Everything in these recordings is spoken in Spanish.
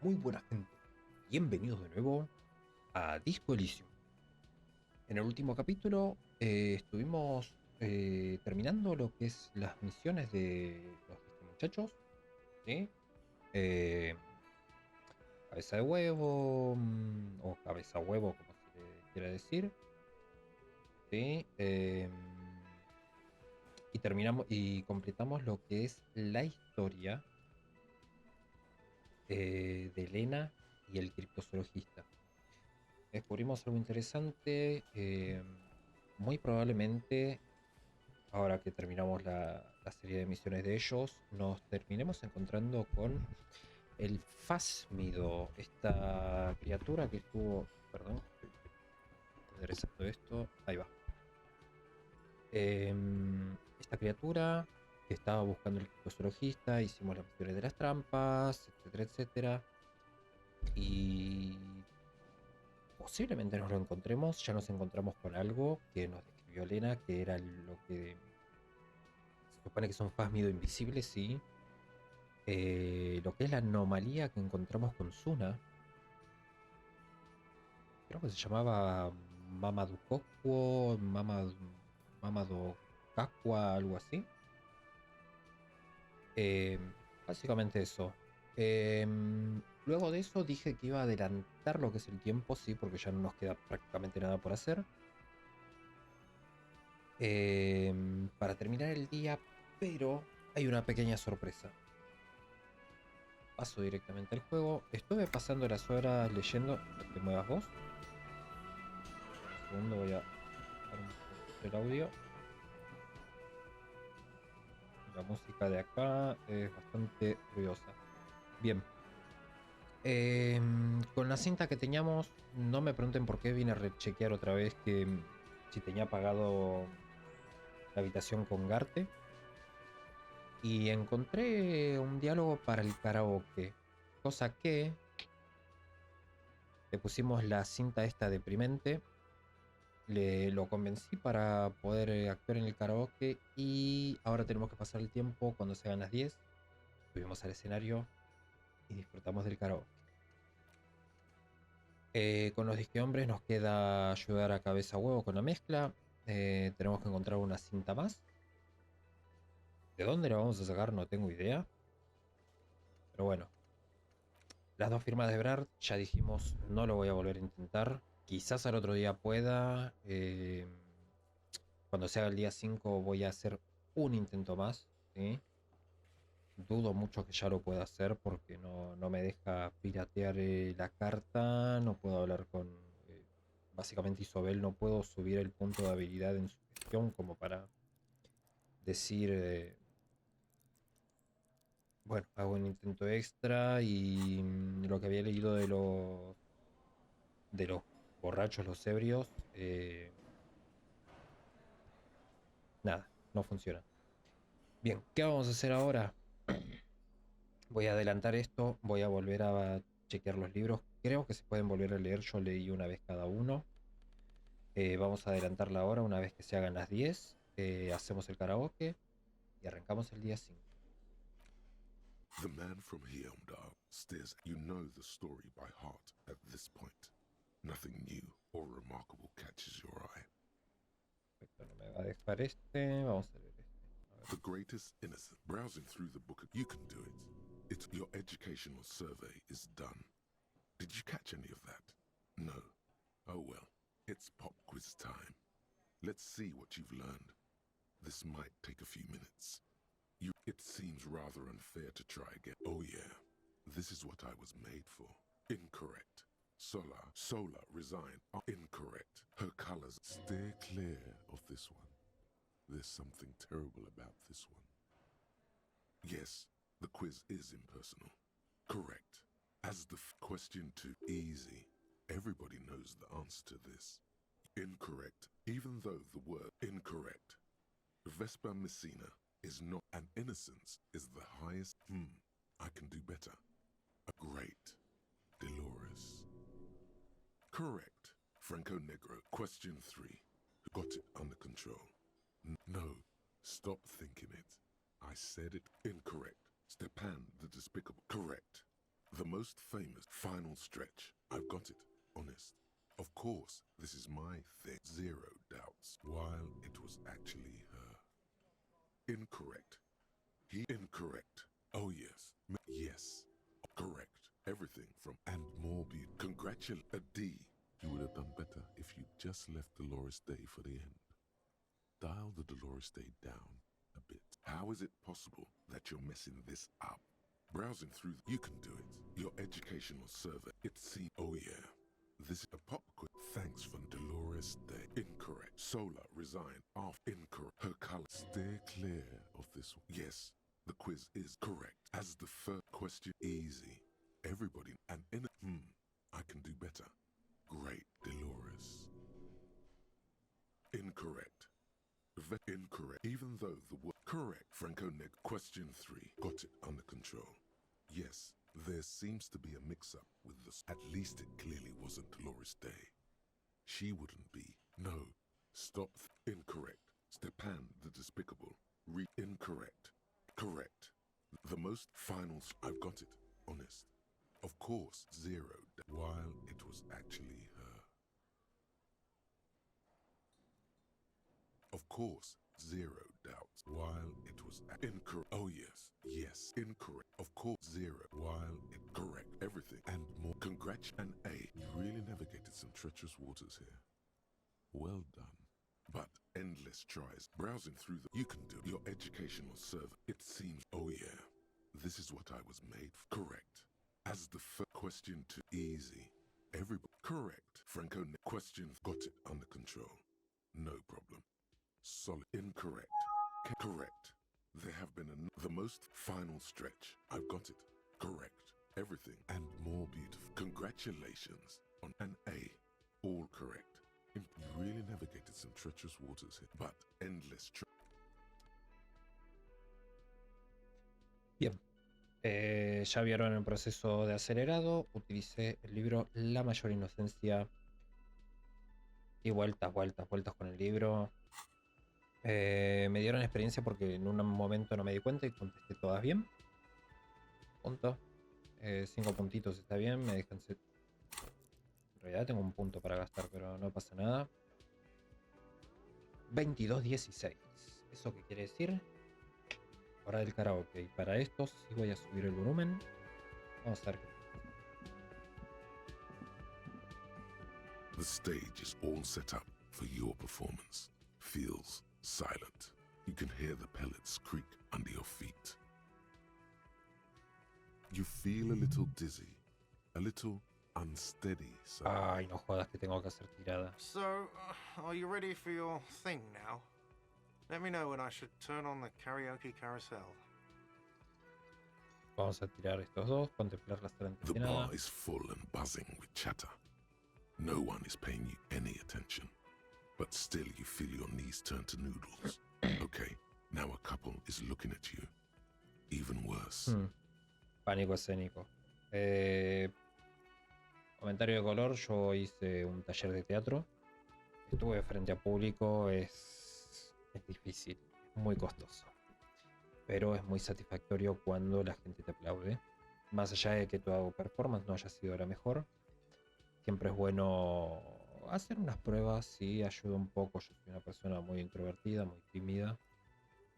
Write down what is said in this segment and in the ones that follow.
Muy buena gente, bienvenidos de nuevo a Disco Elysium. En el último capítulo estuvimos terminando lo que es las misiones de los muchachos, ¿sí? Eh, cabeza de huevo, o cabeza huevo como se le quiera decir, ¿sí? Y terminamos y completamos lo que es la historia de Elena y el criptozoologista. Descubrimos algo interesante. Muy probablemente, ahora que terminamos la serie de misiones de ellos, nos terminemos encontrando con el Fásmido, esta criatura que estuvo. Perdón, estoy enderezando esto. Ahí va. Esta criatura que estaba buscando el zoologista, hicimos las misiones de las trampas, etcétera, etcétera. Y posiblemente nos lo encontremos. Ya nos encontramos con algo que nos describió Elena, que era lo que se supone que son Fásmido invisibles, sí. Lo que es la anomalía que encontramos con Suna, creo que se llamaba Mamadukokuo, Mamadokakua, algo así. Eh, Básicamente eso. Luego de eso dije que iba a adelantar lo que es el tiempo, sí, porque ya no nos queda prácticamente nada por hacer. Para terminar el día, pero hay una pequeña sorpresa. Paso directamente al juego. Estuve pasando las horas leyendo. No te muevas vos. Un segundo, voy a bajar un poquito el audio. La música de acá es bastante ruidosa. Bien. Con la cinta que teníamos, no me pregunten por qué vine a rechequear otra vez que si tenía apagado la habitación con Garte. Y encontré un diálogo para el karaoke. Cosa que le pusimos la cinta esta deprimente. Lo convencí para poder actuar en el karaoke. Y ahora tenemos que pasar el tiempo cuando se hagan las 10. Subimos al escenario y disfrutamos del karaoke. Con los disque hombres nos queda ayudar a cabeza huevo con la mezcla. Tenemos que encontrar una cinta más. ¿De dónde la vamos a sacar? No tengo idea. Pero bueno. Las dos firmas de Brad, ya dijimos, no lo voy a volver a intentar. Quizás al otro día pueda. Cuando se haga el día 5 voy a hacer un intento más. ¿Sí? Dudo mucho que ya lo pueda hacer porque no me deja piratear la carta. No puedo hablar con... básicamente Isobel, no puedo subir el punto de habilidad en su gestión como para decir... bueno, hago un intento extra y lo que había leído de los borrachos, los ebrios, nada, no funciona. Bien, ¿qué vamos a hacer ahora? Voy a adelantar esto, voy a volver a chequear los libros. Creo que se pueden volver a leer, yo leí una vez cada uno. Vamos a adelantarla ahora una vez que se hagan las 10. Hacemos el karaoke y arrancamos el día 5. The man from Hyundai stares. You know the story by heart at this point. Nothing new or remarkable catches your eye. Perfecto, no me va a dejar este. Vamos a leer este. A ver. The greatest innocent. Browsing through the book, you can do it. It's your educational survey is done. Did you catch any of that? No. Oh well, it's pop quiz time. Let's see what you've learned. This might take a few minutes. It seems rather unfair to try again. Oh yeah, this is what I was made for. Incorrect. Solar, resign. Incorrect. Her colors. Steer clear of this one. There's something terrible about this one. Yes, the quiz is impersonal. Correct. As the question 2, easy. Everybody knows the answer to this. Incorrect. Even though the word incorrect. Vespa Messina is not, and innocence is the highest. I can do better. Great. Dolores. Correct. Franco Negro. Question 3. Got it under control. No. Stop thinking it. I said it. Incorrect. Stepan the Despicable. Correct. The most famous final stretch. I've got it. Honest. Of course, this is my thing. Zero doubts. While it was actually her. Incorrect. He incorrect. Oh yes. Yes. Correct. Everything from and more be congratulate a D. You would have done better if you just left Dolores Day for the end. Dial the Dolores Day down a bit. How is it possible that you're messing this up? Browsing through, you can do it. Your educational survey. It seems. Oh yeah. This is a pop quiz. Thanks for Dolores Day. Incorrect. Solar resigned off. Incorrect. Her color. Steer clear of this. Yes, the quiz is correct. As the first question, easy. Everybody and in. I can do better. Great, Dolores. Incorrect. Incorrect. Even though the word correct. Franco Neg. Question 3. Got it under control. Yes, there seems to be a mix-up with this. At least it clearly wasn't Dolores Day. She wouldn't be. No. Stop. Incorrect. Stepan the Despicable. Incorrect. Correct. The most finals. I've got it. Honest. Of course, zero. While it was actually her. Of course, zero doubts. While it was incorrect. Oh yes, yes, incorrect. Of course, zero. While it correct. Everything and more. Congrats and A. You really navigated some treacherous waters here. Well done. But endless tries. Browsing through the. You can do your educational survey. It seems. Oh yeah, this is what I was made for. Correct. As the first question too easy. Everybody correct. Franco question got it under control. No problem. Solid. Incorrect. Correct. There have been the most final stretch. I've got it. Correct. Everything and more beautiful. Congratulations on an A. All correct. You really navigated some treacherous waters here, but endless. Bien. Ya vieron el proceso de acelerado. Utilicé el libro La Mayor Inocencia. Y vueltas con el libro. Me dieron experiencia porque en un momento no me di cuenta y contesté todas bien. Punto. 5 puntitos está bien. Me dejan. En realidad tengo un punto para gastar, pero no pasa nada. 22-16. ¿Eso qué quiere decir? Hora del karaoke. Y para esto sí voy a subir el volumen. Vamos a ver. The stage is all set up for your performance. Feels silent. You can hear the pellets creak under your feet. You feel a little dizzy, a little unsteady. So Ay, no jodas que tengo que hacer tirada. So, are you ready for your thing now? Let me know when I should turn on the karaoke carousel. Vamos a tirar estos dos, contemplar la sala the entretenida. bar is full and buzzing with chatter. No one is paying you any attention, but still you feel your knees turn to noodles. Okay, now a couple is looking at you. Even worse. Pánico escénico. Comentario de color, yo hice un taller de teatro. Estuve frente a público, es difícil, muy costoso. Pero es muy satisfactorio cuando la gente te aplaude. Más allá de que tu performance no haya sido la mejor, siempre es bueno hacer unas pruebas, sí, ayuda un poco. Yo soy una persona muy introvertida, muy tímida.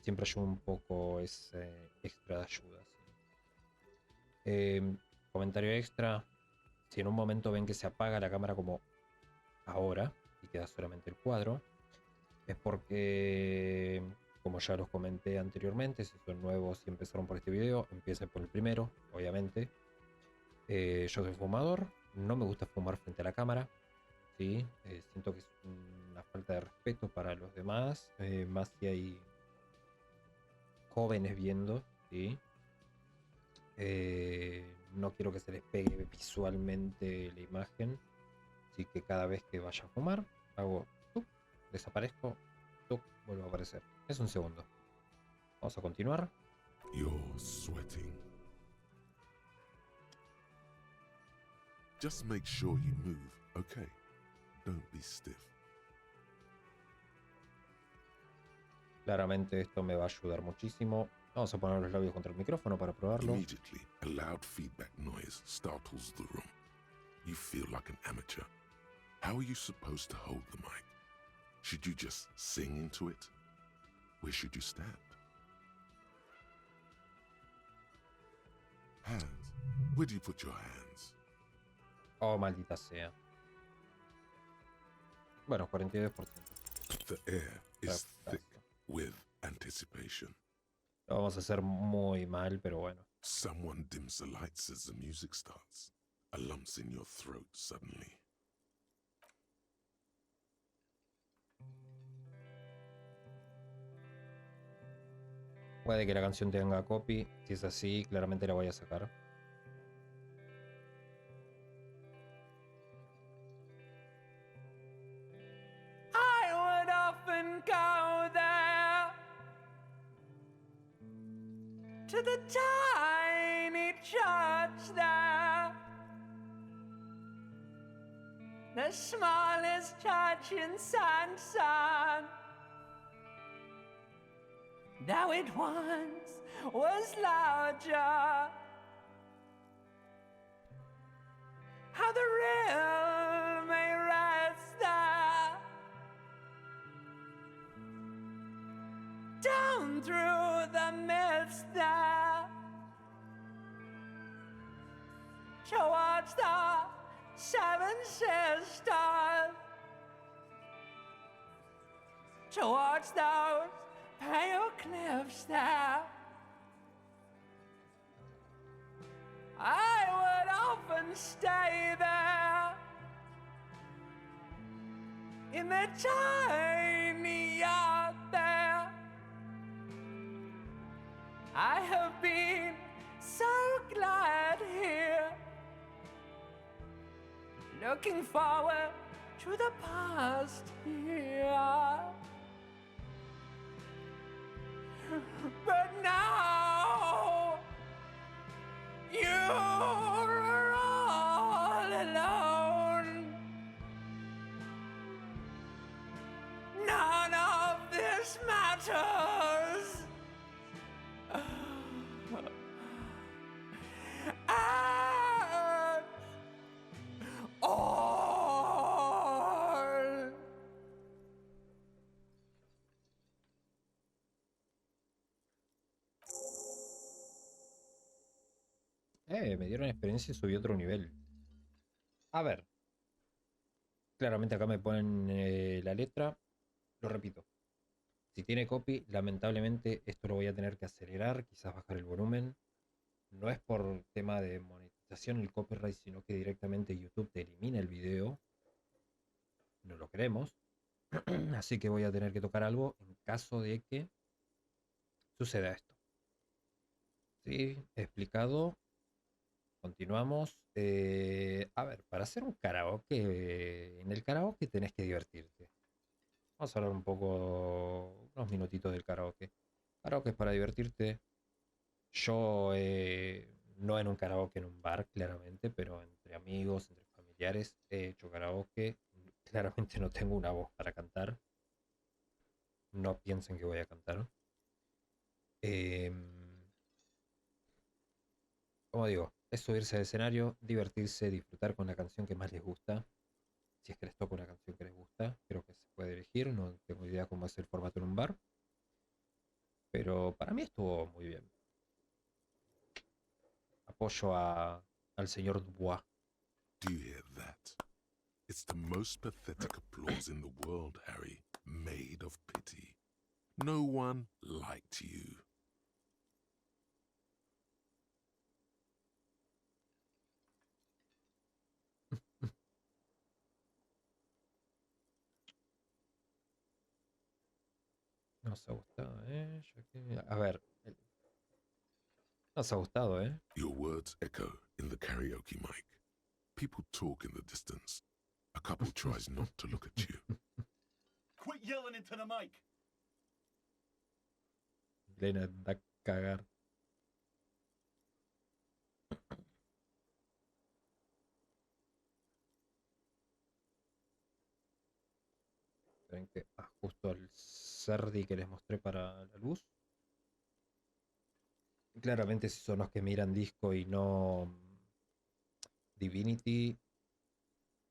Siempre ayuda un poco ese extra de ayuda, ¿sí? Comentario extra: si en un momento ven que se apaga la cámara como ahora y queda solamente el cuadro, es porque, como ya los comenté anteriormente, si son nuevos y empezaron por este video, empiecen por el primero, obviamente. Yo soy fumador, no me gusta fumar frente a la cámara, ¿sí? Siento que es una falta de respeto para los demás, más si hay jóvenes viendo, ¿sí? No quiero que se les pegue visualmente la imagen, así que cada vez que vaya a fumar hago ¡tuc! Desaparezco, ¡tuc! Vuelvo a aparecer. Es un segundo. Vamos a continuar. You're sweating. Just make sure you move, okay? Don't be stiff. Claramente esto me va a ayudar muchísimo. Vamos a poner los labios contra el micrófono para probarlo. Immediately, a loud feedback noise startles the room. You feel like an amateur. How are you supposed to hold the mic? Should you just sing into it? Where should you stand? Hands. Where do you put your hands? Oh, maldita sea. Bueno, 42%. The air is thick Perfecto. with anticipation. Lo vamos a hacer muy mal, pero bueno. Someone dims the lights as the music starts. A lump's in your throat suddenly. Puede que la canción tenga copy. Si es así, claramente la voy a sacar. I would often go there to the tiny church there, the smallest church in Sanson. Though it once was larger, how the real may rest there, down through the mist there, towards the Seven Sisters, towards those pale cliffs there. I would often stay there in the tiny yard there. I have been so glad here, looking forward to the past here. But now you're all alone. None of this matters. At all. Me dieron experiencia y subí otro nivel. A ver. Claramente acá me ponen la letra. Lo repito. Si tiene copy, lamentablemente esto lo voy a tener que acelerar, quizás bajar el volumen. No es por tema de monetización el copyright, sino que directamente YouTube te elimina el video. No lo queremos. Así que voy a tener que tocar algo en caso de que suceda esto. Sí, explicado. Continuamos. A ver, para hacer un karaoke, en el karaoke tenés que divertirte. Vamos a hablar un poco, unos minutitos del karaoke. Karaoke es para divertirte. Yo, no en un karaoke en un bar, claramente, pero entre amigos, entre familiares, he hecho karaoke. Claramente no tengo una voz para cantar. No piensen que voy a cantar. Como digo, es subirse al escenario, divertirse, disfrutar con la canción que más les gusta. Si es que les toca una canción que les gusta, creo que se puede elegir. No tengo idea cómo es el formato en un bar. Pero para mí estuvo muy bien. Apoyo al señor Dubois. Do you hear that? It's the most pathetic applause in the world, Harry, made of pity. No one liked you. Nos ha gustado, ¿eh? A ver. Nos ha gustado, ¿eh? Your words echo in the karaoke mic. People talk in the distance. A couple tries not to look at you. Quit yelling into the mic. Elena da cagar. Esperen que ajusto el Cerdi que les mostré para la luz. Claramente si son los que miran disco y no Divinity,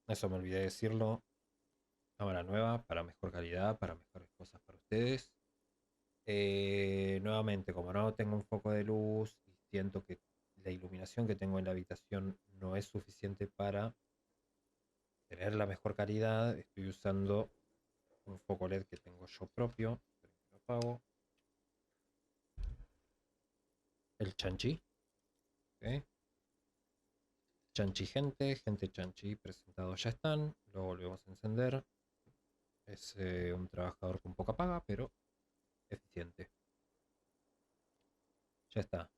eso me olvidé decirlo. Cámara nueva, para mejor calidad, para mejores cosas para ustedes. Nuevamente, como no tengo un foco de luz y siento que la iluminación que tengo en la habitación no es suficiente para tener la mejor calidad, estoy usando un foco LED que tengo yo propio. Esperen que lo apago. El chanchi. ¿Ok? Chanchi gente, gente chanchi presentados ya están. Lo volvemos a encender. Es un trabajador con poca paga, pero eficiente. Ya está.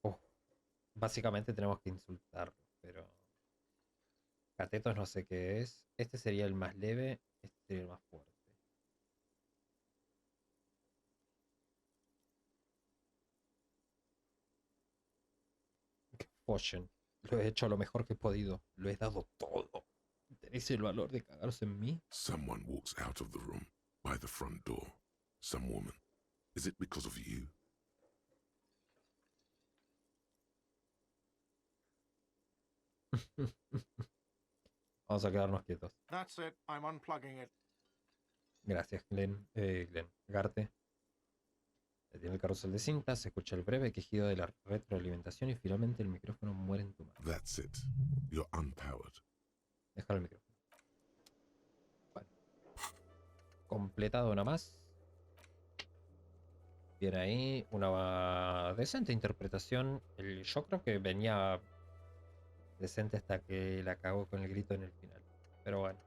Oh, básicamente tenemos que insultarlo, pero catetos no sé qué es. Este sería el más leve, este sería el más fuerte. Que follen. Lo he hecho lo mejor que he podido. Lo he dado todo. ¿Tenéis el valor de cagaros en mí? Someone walks out of the room by the front door. Some woman. Is it because of you? Vamos a quedarnos quietos. That's it. I'm unplugging it. Gracias, Glenn. Glenn. Garte. Detiene el carrusel de cinta, se escucha el breve quejido de la retroalimentación y finalmente el micrófono muere en tu mano. That's it. You're unpowered. Dejar el micrófono. Bueno. Completado una más. Bien ahí. Una decente interpretación. Yo creo que venía decente hasta que la cagó con el grito en el final. Pero bueno.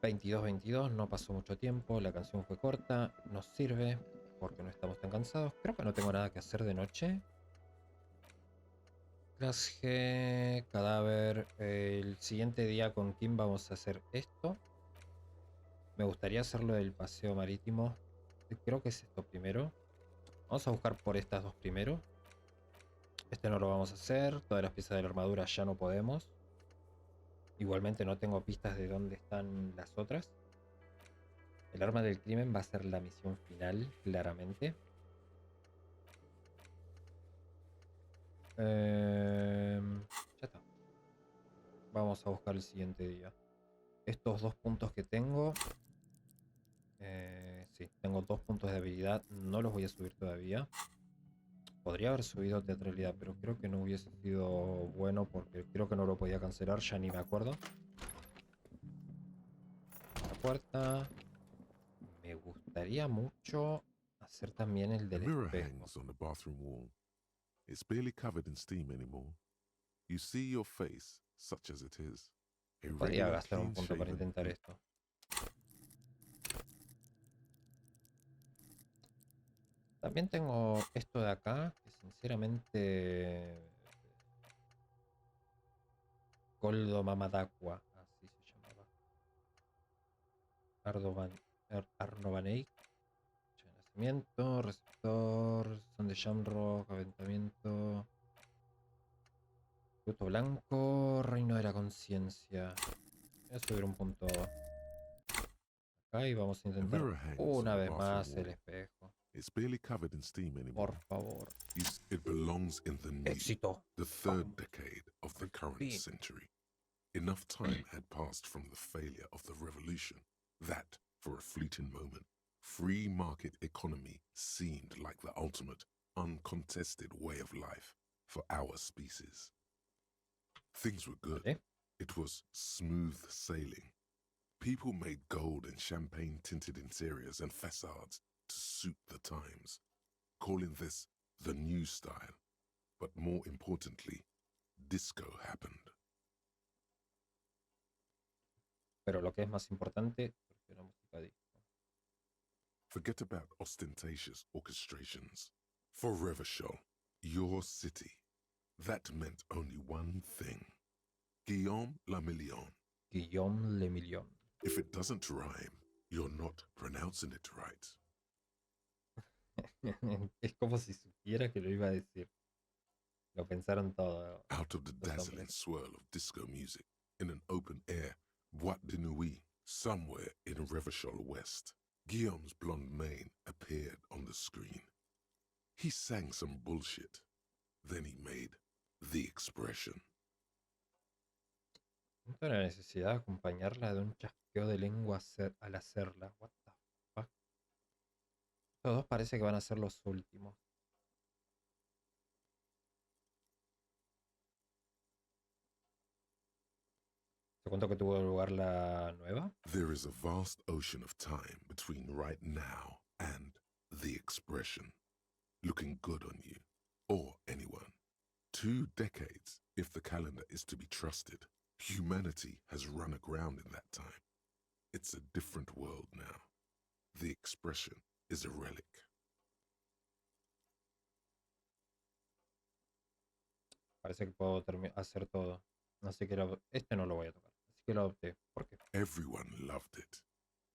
22-22, no pasó mucho tiempo, la canción fue corta, nos sirve porque no estamos tan cansados. Creo que no tengo nada que hacer de noche. Clase G, cadáver. El siguiente día con Kim vamos a hacer esto. Me gustaría hacerlo del paseo marítimo. Creo que es esto primero. Vamos a buscar por estas dos primero. Este no lo vamos a hacer. Todas las piezas de la armadura ya no podemos. Igualmente no tengo pistas de dónde están las otras. El arma del crimen va a ser la misión final, claramente. Ya está. Vamos a buscar el siguiente día. Estos dos puntos que tengo. Sí, tengo 2 puntos de habilidad. No los voy a subir todavía. Podría haber subido teatralidad, pero creo que no hubiese sido bueno porque creo que no lo podía cancelar. Ya ni me acuerdo. La puerta. Me gustaría mucho hacer también el A del mirror espejo. hangs on the bathroom wall. It's barely covered in steam anymore. You see your face, such as it is. A Podría regular, gastar un punto para clean-shaven, intentar esto. También tengo esto de acá, que sinceramente... Goldo Mamadakwa, así se llamaba. Arnovaneik. Fecha de nacimiento, receptor, son de Shamrock, aventamiento. Fruto blanco, reino de la conciencia. Voy a subir un punto acá y vamos a A intentar mirror hangs una on the vez bathroom más el wall. espejo. It's barely covered in steam anymore. Por favor. It belongs in the new, Éxito. the third decade of the Al current fin. century. Enough time had passed from the failure of the revolution that, for a fleeting moment, free market economy seemed like the ultimate, uncontested way of life for our species. Things were good. Vale. It was smooth sailing. People made gold and champagne-tinted interiors and facades to suit the times, calling this the new style. But more importantly, disco happened. Pero lo que es más importante, porque la música disco. Forget about ostentatious orchestrations. For Revachol, your city, that meant only one thing. Guillaume le Million. Guillaume le Million. If it doesn't rhyme, you're not pronouncing it right. Es como si supiera que lo iba a decir. Lo pensaron todo. Out of the Los dazzling hombres. swirl of disco music, in an open air boîte de nuit Somewhere in Revachol West, Guillaume's blonde mane appeared on the screen. He sang some bullshit. Then he made the expression. Siento la necesidad de acompañarla de un chasqueo de lengua al hacerla. What the fuck. Estos dos parece que van a ser los últimos. ¿Te cuento que tuvo lugar la nueva? There is a vast ocean of time between right now and the expression. Looking good on you, or anyone. 2 decades, if the calendar is to be trusted. Humanity has run aground in that time. It's a different world now. The expression is a relic. Parece que puedo hacer todo. Así que este no lo voy a tocar. Así que lo adopté. ¿Por qué? Everyone loved it.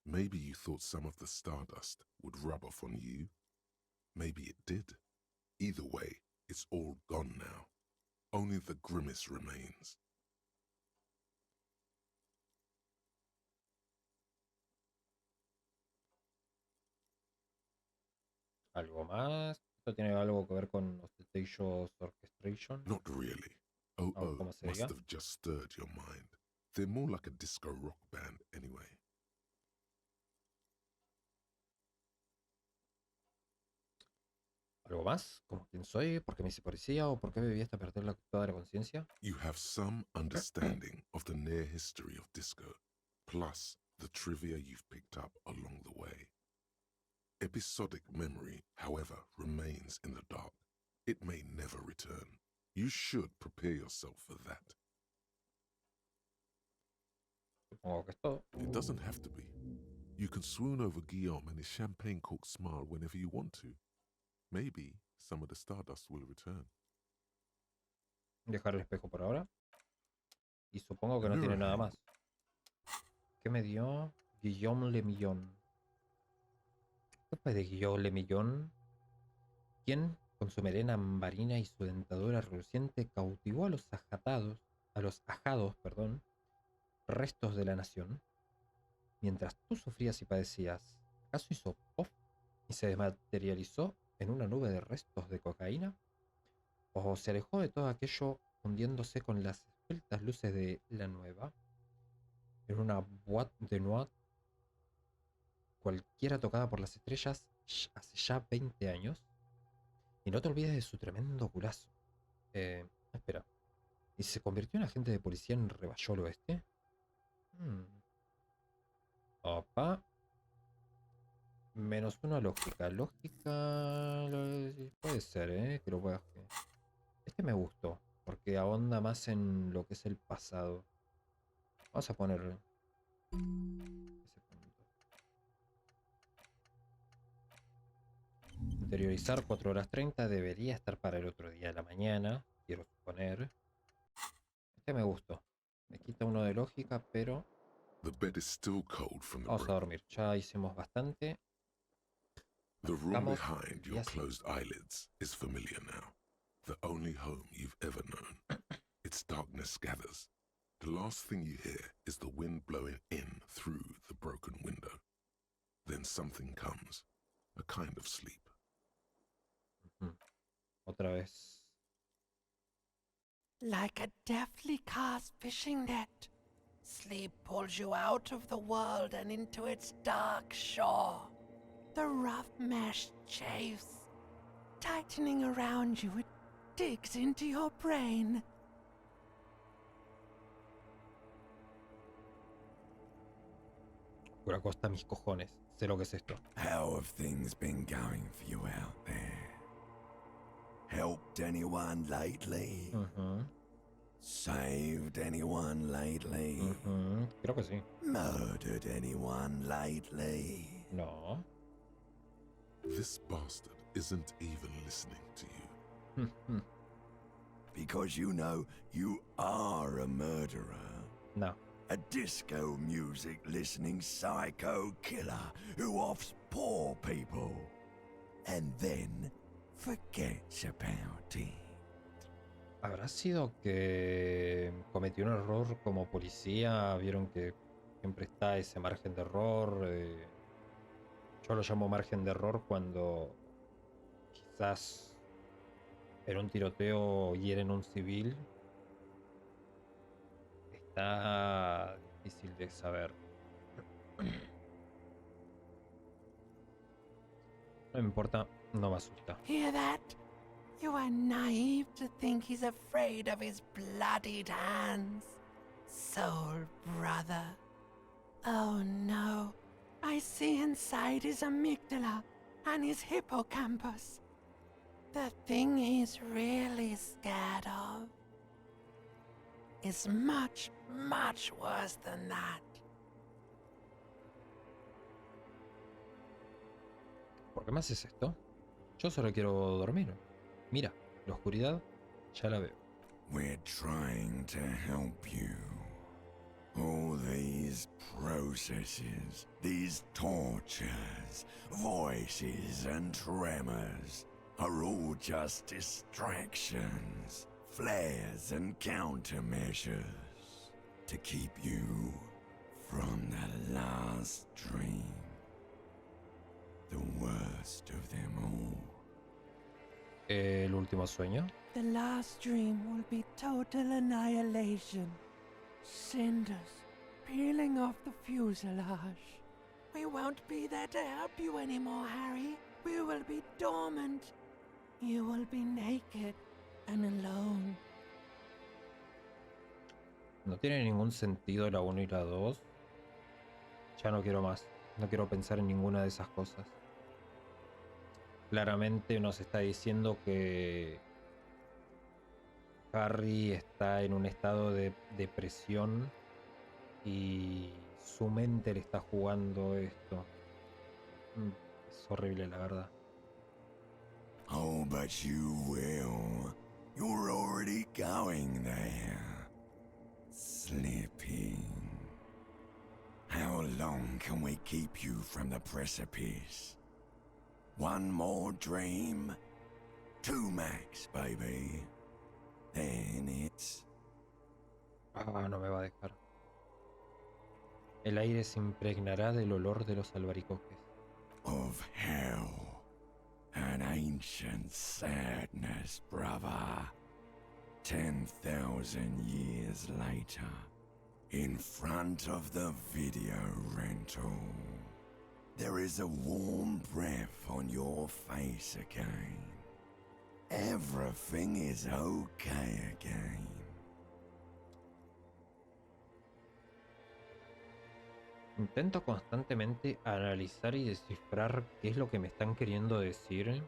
Maybe you thought some of the stardust would rub off on you. Maybe it did. Either way, it's all gone now. Only the grimace remains. ¿Algo más? ¿Esto tiene algo que ver con Ostentatious Orchestration? Not really. ¿O Oh, cómo se must diga? have just stirred your mind. They're more like a disco rock band anyway. ¿Algo más? ¿Como quién soy? ¿Por qué me hice policía? ¿O por qué me viví hasta perder toda la conciencia? You have some understanding of the near history of disco, plus the trivia you've picked up along the way. Episodic memory, however, remains in the dark. It may never return. You should prepare yourself for that. Supongo que es todo. It doesn't have to be. You can swoon over Guillaume and his champagne cork smile whenever you want to. Maybe some of the stardust will return. Dejar el espejo por ahora. Y supongo que no tiene nada más. ¿Qué me dio? Guillaume Le Millon. ¿Qué fue de Guillaume Le Millon? ¿Quién, con su melena ambarina y su dentadura reluciente, cautivó a los ajados, restos de la nación? Mientras tú sufrías y padecías, ¿acaso hizo puff y se desmaterializó en una nube de restos de cocaína? ¿O se alejó de todo aquello hundiéndose con las esbeltas luces de la nueva? En una boîte de nuit cualquiera tocada por las estrellas hace ya 20 años. Y no te olvides de su tremendo culazo. Espera. ¿Y se convirtió en agente de policía en Revachol Oeste? Opa. -1 a lógica. Lógica... Puede ser, que lo puedas... Este me gustó, porque ahonda más en lo que es el pasado. Vamos a poner ese punto. Interiorizar 4 horas 30 debería estar para el otro día de la mañana, quiero suponer. Este me gustó. Me quita uno de lógica, pero... The bed is still cold from the Vamos a dormir. Ya hicimos bastante. The room Vamos. behind your closed eyelids is familiar now. The only home you've ever known. Its darkness gathers. The last thing you hear is the wind blowing in through the broken window. Then something comes. A kind of sleep. Otra vez. Like a deftly cast fishing net, sleep pulls you out of the world and into its dark shore. The rough mesh chafes, tightening around you, it digs into your brain. Por acosta mis cojones. Sé lo que es esto. How have things been going for you out there? Helped anyone lately? Saved anyone lately? Creo que sí. Murdered anyone lately? No. This bastard isn't even listening to you. Because you know you are a murderer. No. A disco music listening psycho killer who offs poor people and then forgets about it. ¿Habrá sido que cometió un error como policía? Vieron que Siempre está ese margen de error. Yo lo llamo margen de error cuando quizás en un tiroteo hieren un civil. Está difícil de saber. No me importa, no me asusta. Hear that? You are naive to think he's afraid of his bloodied hands. Soul brother. Oh no. I see inside his amygdala and his hippocampus. The thing he's really scared of is much, much worse than that. ¿Por qué me haces esto? Yo solo quiero dormir. Mira, la oscuridad ya la veo. We're trying to help you. All these processes, these tortures, voices and tremors are all just distractions, flares and countermeasures to keep you from the last dream. The worst of them all. El último sueño. The last dream will be total annihilation. Cinders peeling off the fuselage. We won't be there to help you anymore, Harry. We will be dormant. You will be naked and alone. No tiene ningún sentido la 1 y la 2. Ya no quiero más. No quiero pensar en ninguna de esas cosas. Claramente nos está diciendo que Harry está en un estado de depresión y su mente le está jugando esto. Es horrible, la verdad. Oh, but you will. You're already going there. Slipping. How long can we keep you from the precipice? One more dream? 2 max, baby. Then it's... Ah, no me va a dejar. El aire se impregnará del olor de los albaricoques. of hell. An ancient sadness, brother. 10,000 years later, in front of the video rental, there is a warm breath on your face again. Everything is okay again. Intento constantemente analizar y descifrar qué es lo que me están queriendo decir,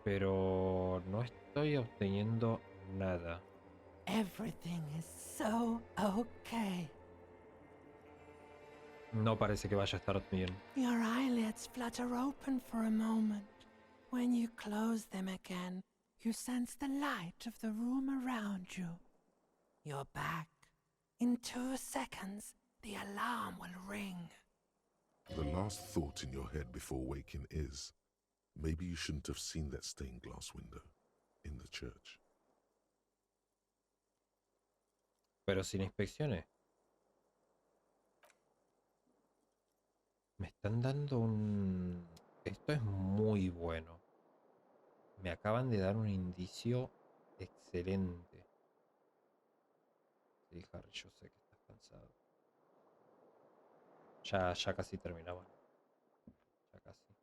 pero no estoy obteniendo nada. Everything is so okay. No parece que vaya a estar bien. Your eyelids flutter open for a moment. When you close them again, you sense the light of the room around you. You're back. In 2 seconds, the alarm will ring. The last thought in your head before waking is, maybe you shouldn't have seen that stained glass window in the church. Pero sin inspecciones. Me están dando un... Esto es muy bueno. Me acaban de dar un indicio excelente. Sí, Harry, yo sé que estás cansado. Ya casi terminamos. Ya casi.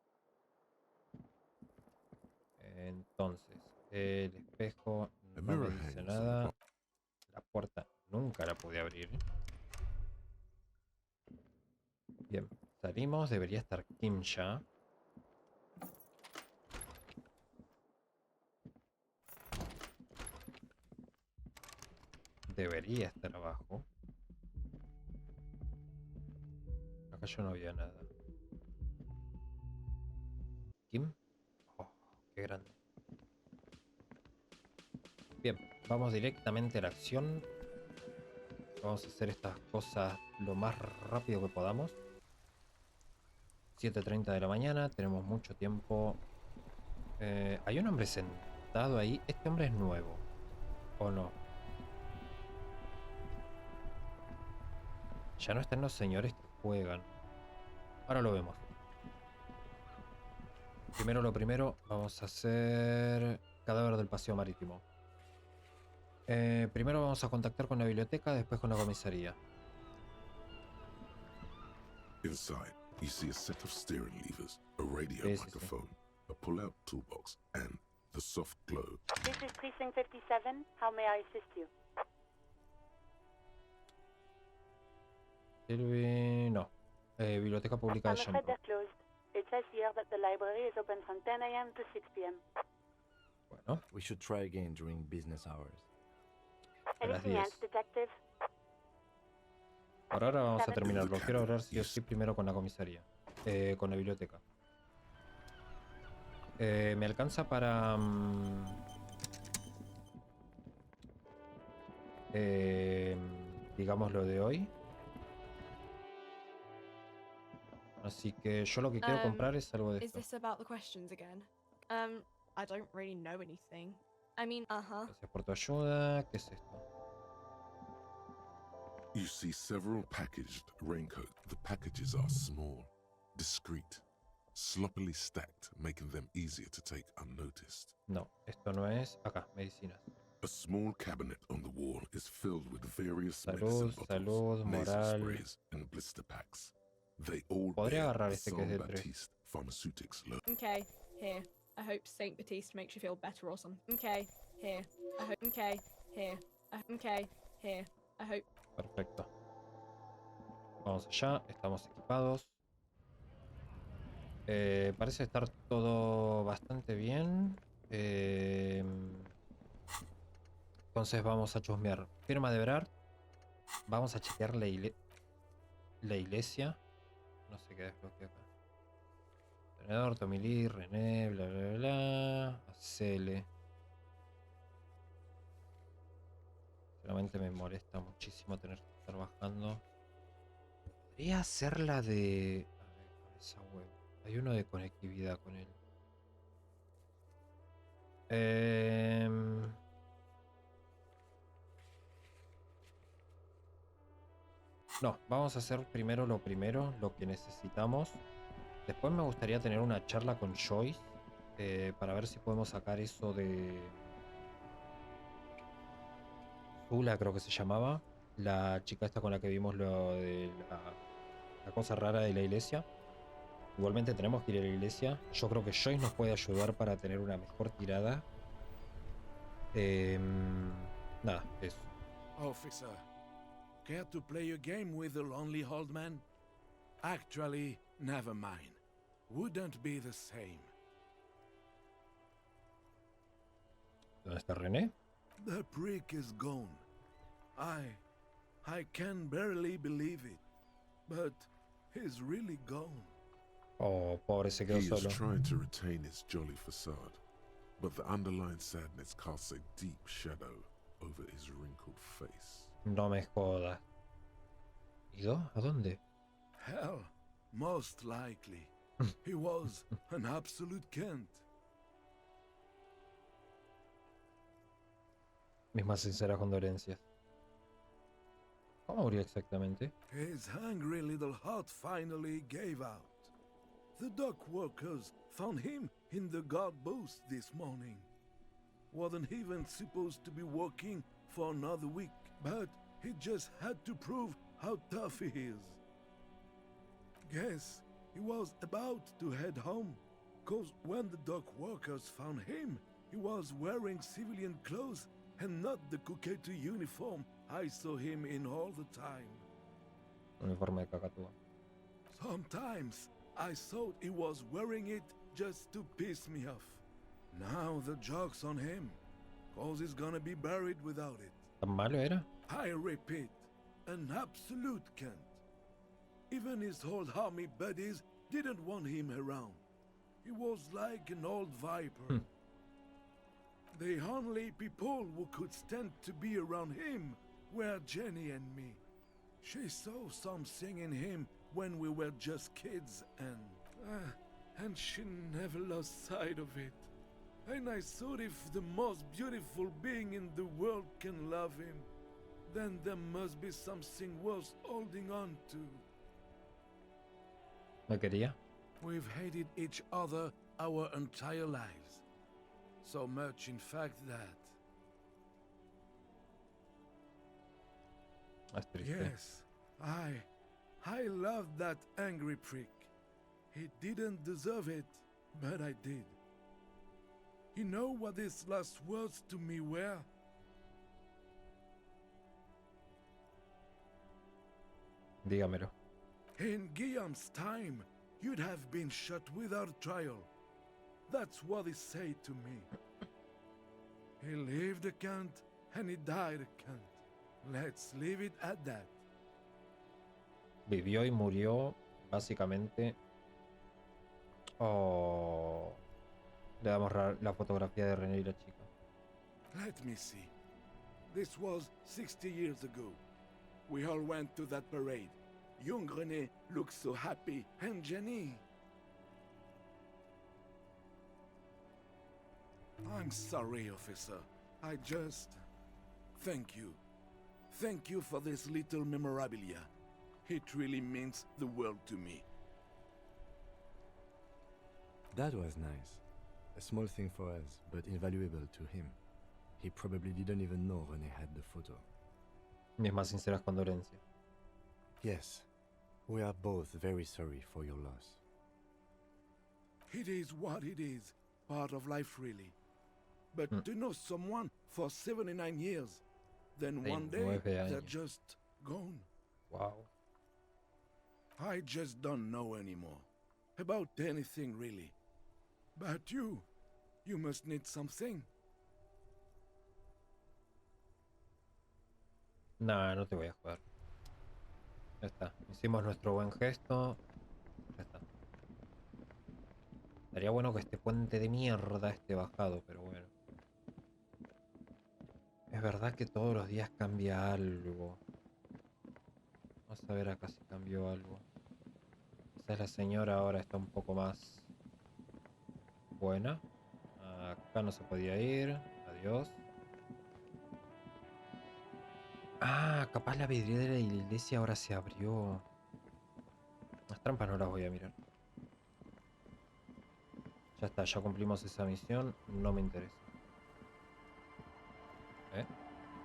Entonces, el espejo A no me mirror dice hangs on the nada. La puerta nunca la pude abrir. Bien, salimos. Debería estar Kim ya. Debería estar abajo. Acá yo no había nada. ¿Kim? Oh, qué grande. Bien, vamos directamente a la acción. Vamos a hacer estas cosas lo más rápido que podamos. 7:30 de la mañana, tenemos mucho tiempo. Hay un hombre sentado ahí. Este hombre es nuevo, ¿o no? Ya no están los señores que juegan. Ahora lo vemos. Primero lo primero, vamos a hacer cadáver del paseo marítimo. Primero vamos a contactar con la biblioteca, después con la comisaría. Inside, you see a set of steering levers, a radio Sí, sí, sí. microphone, a pull-out toolbox, and the soft glow. This is Precinct 57. How may I assist you? No. Biblioteca Pública I'm de afraid Shamrock. they're closed. It says here that the library is open from 10 a.m. to 6 p.m. Bueno, We should try again during business hours. a las Anything 10. else, detective? Por ahora vamos a terminarlo. Quiero hablar sí o sí primero con la comisaría. Con la biblioteca. Me alcanza para... digamos lo de hoy. Así que yo lo que quiero comprar es algo de Is esto. this about the questions again? I don't really know anything. I mean, Gracias por tu ayuda. ¿Qué es esto? You see several packaged raincoats. The packages are small, discreet, sloppily stacked, making them easier to take unnoticed. No, esto no es... Acá, medicinas. A small cabinet on the wall is filled with various Salud, medicine bottles, salud, nasal moral. sprays, and blister packs. They all Podría bear agarrar the este que es de tres. Baptiste Pharmaceutics logo. okay, here. I hope Saint Baptiste makes you feel better or something. Okay, here. I hope. Okay, here. Okay, here. I hope. Perfecto. Vamos allá, estamos equipados. Parece estar todo bastante bien. Entonces vamos a chusmear. Firma de Brad. Vamos a chequear la iglesia. No sé qué desbloquea acá. Tenedor, Tomilí, René, bla bla bla. Acele. Realmente me molesta muchísimo tener que estar bajando. Podría hacer la de... A ver, cabeza huevo. Hay uno de conectividad con él. No, vamos a hacer primero, lo que necesitamos. Después me gustaría tener una charla con Joyce. Para ver si podemos sacar eso de... Zula creo que se llamaba. La chica esta con la que vimos lo de la cosa rara de la iglesia. Igualmente tenemos que ir a la iglesia. Yo creo que Joyce nos puede ayudar para tener una mejor tirada. Nada, eso. Officer, care to play a game with the lonely old man? Actually, never mind. Wouldn't be the same. ¿Dónde está René? The prick is gone. I can barely believe it. But he's really gone. Oh, pobre, se He quedó is solo. trying to retain his jolly facade, but the underlying sadness casts a deep shadow over his wrinkled face. No me jodas. ¿Ido? ¿A dónde? Hell, most likely. He was an absolute Kent. Mis más sinceras condolencias. ¿Cómo murió exactamente? His hungry little heart finally gave out. The dock workers found him in the guard booth this morning. Wasn't even supposed to be working for another week, but he just had to prove how tough he is. Guess he was about to head home, 'cause when the dock workers found him, he was wearing civilian clothes and not the coquette uniform I saw him in all the time. Uniforme de cacatúa. Sometimes I thought he was wearing it just to piss me off. Now the joke's on him, 'cause he's gonna be buried without it. ¿Tan malo era? I repeat, an absolute Kent. Even his old army buddies didn't want him around. He was like an old viper. The only people who could stand to be around him were Jenny and me. She saw something in him when we were just kids, and she never lost sight of it. And I thought if the most beautiful being in the world can love him, then there must be something worth holding on to. ¿Me quería? We've hated each other our entire lives. So much, in fact, that... Es triste. Yes, I loved that angry prick. He didn't deserve it, but I did. You know what his last words to me were? Dígamelo. In Guillaume's time, you'd have been shot without trial. That's what he said to me. He lived a cunt, and he died a cunt. Let's leave it at that. Vivió y murió, básicamente. Oh. Le damos la fotografía de René y la chica. Let me see. This was 60 years ago. We all went to that parade. Young René looked so happy, and Jenny... I'm sorry, officer. I just... Thank you. Thank you for this little memorabilia. It really means the world to me. That was nice. A small thing for us, but invaluable to him. He probably didn't even know René had the photo. Mis más sinceras condolencias. Yes, we are both very sorry for your loss. It is what it is. Part of life, really. But to know someone for 79 years, then one day they're just gone. Wow. I just don't know anymore. About anything, really. But you must need something. Nah, no te voy a jugar. Ya está. Hicimos nuestro buen gesto. Ya está. Estaría bueno que este puente de mierda esté bajado, pero bueno. Es verdad que todos los días cambia algo. Vamos a ver acá si cambió algo. Quizás la señora ahora está un poco más buena. Acá no se podía ir. Adiós. Ah, capaz la vidriera de la iglesia ahora se abrió. Las trampas no las voy a mirar. Ya está, ya cumplimos esa misión. No me interesa.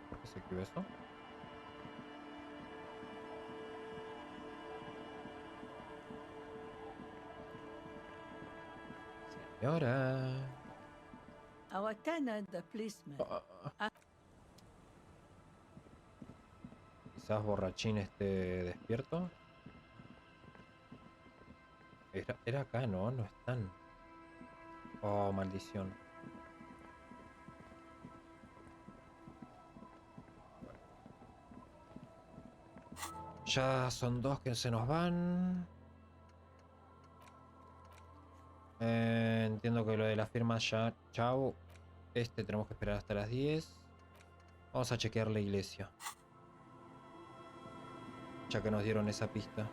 ¿Por qué se escribe eso? Señora. Quizás borrachín esté despierto. Era acá, ¿no? No están. Oh, maldición. Ya son dos que se nos van. Entiendo que lo de la firma ya... Chao. Tenemos que esperar hasta las 10. Vamos a chequear la iglesia. Ya que nos dieron esa pista.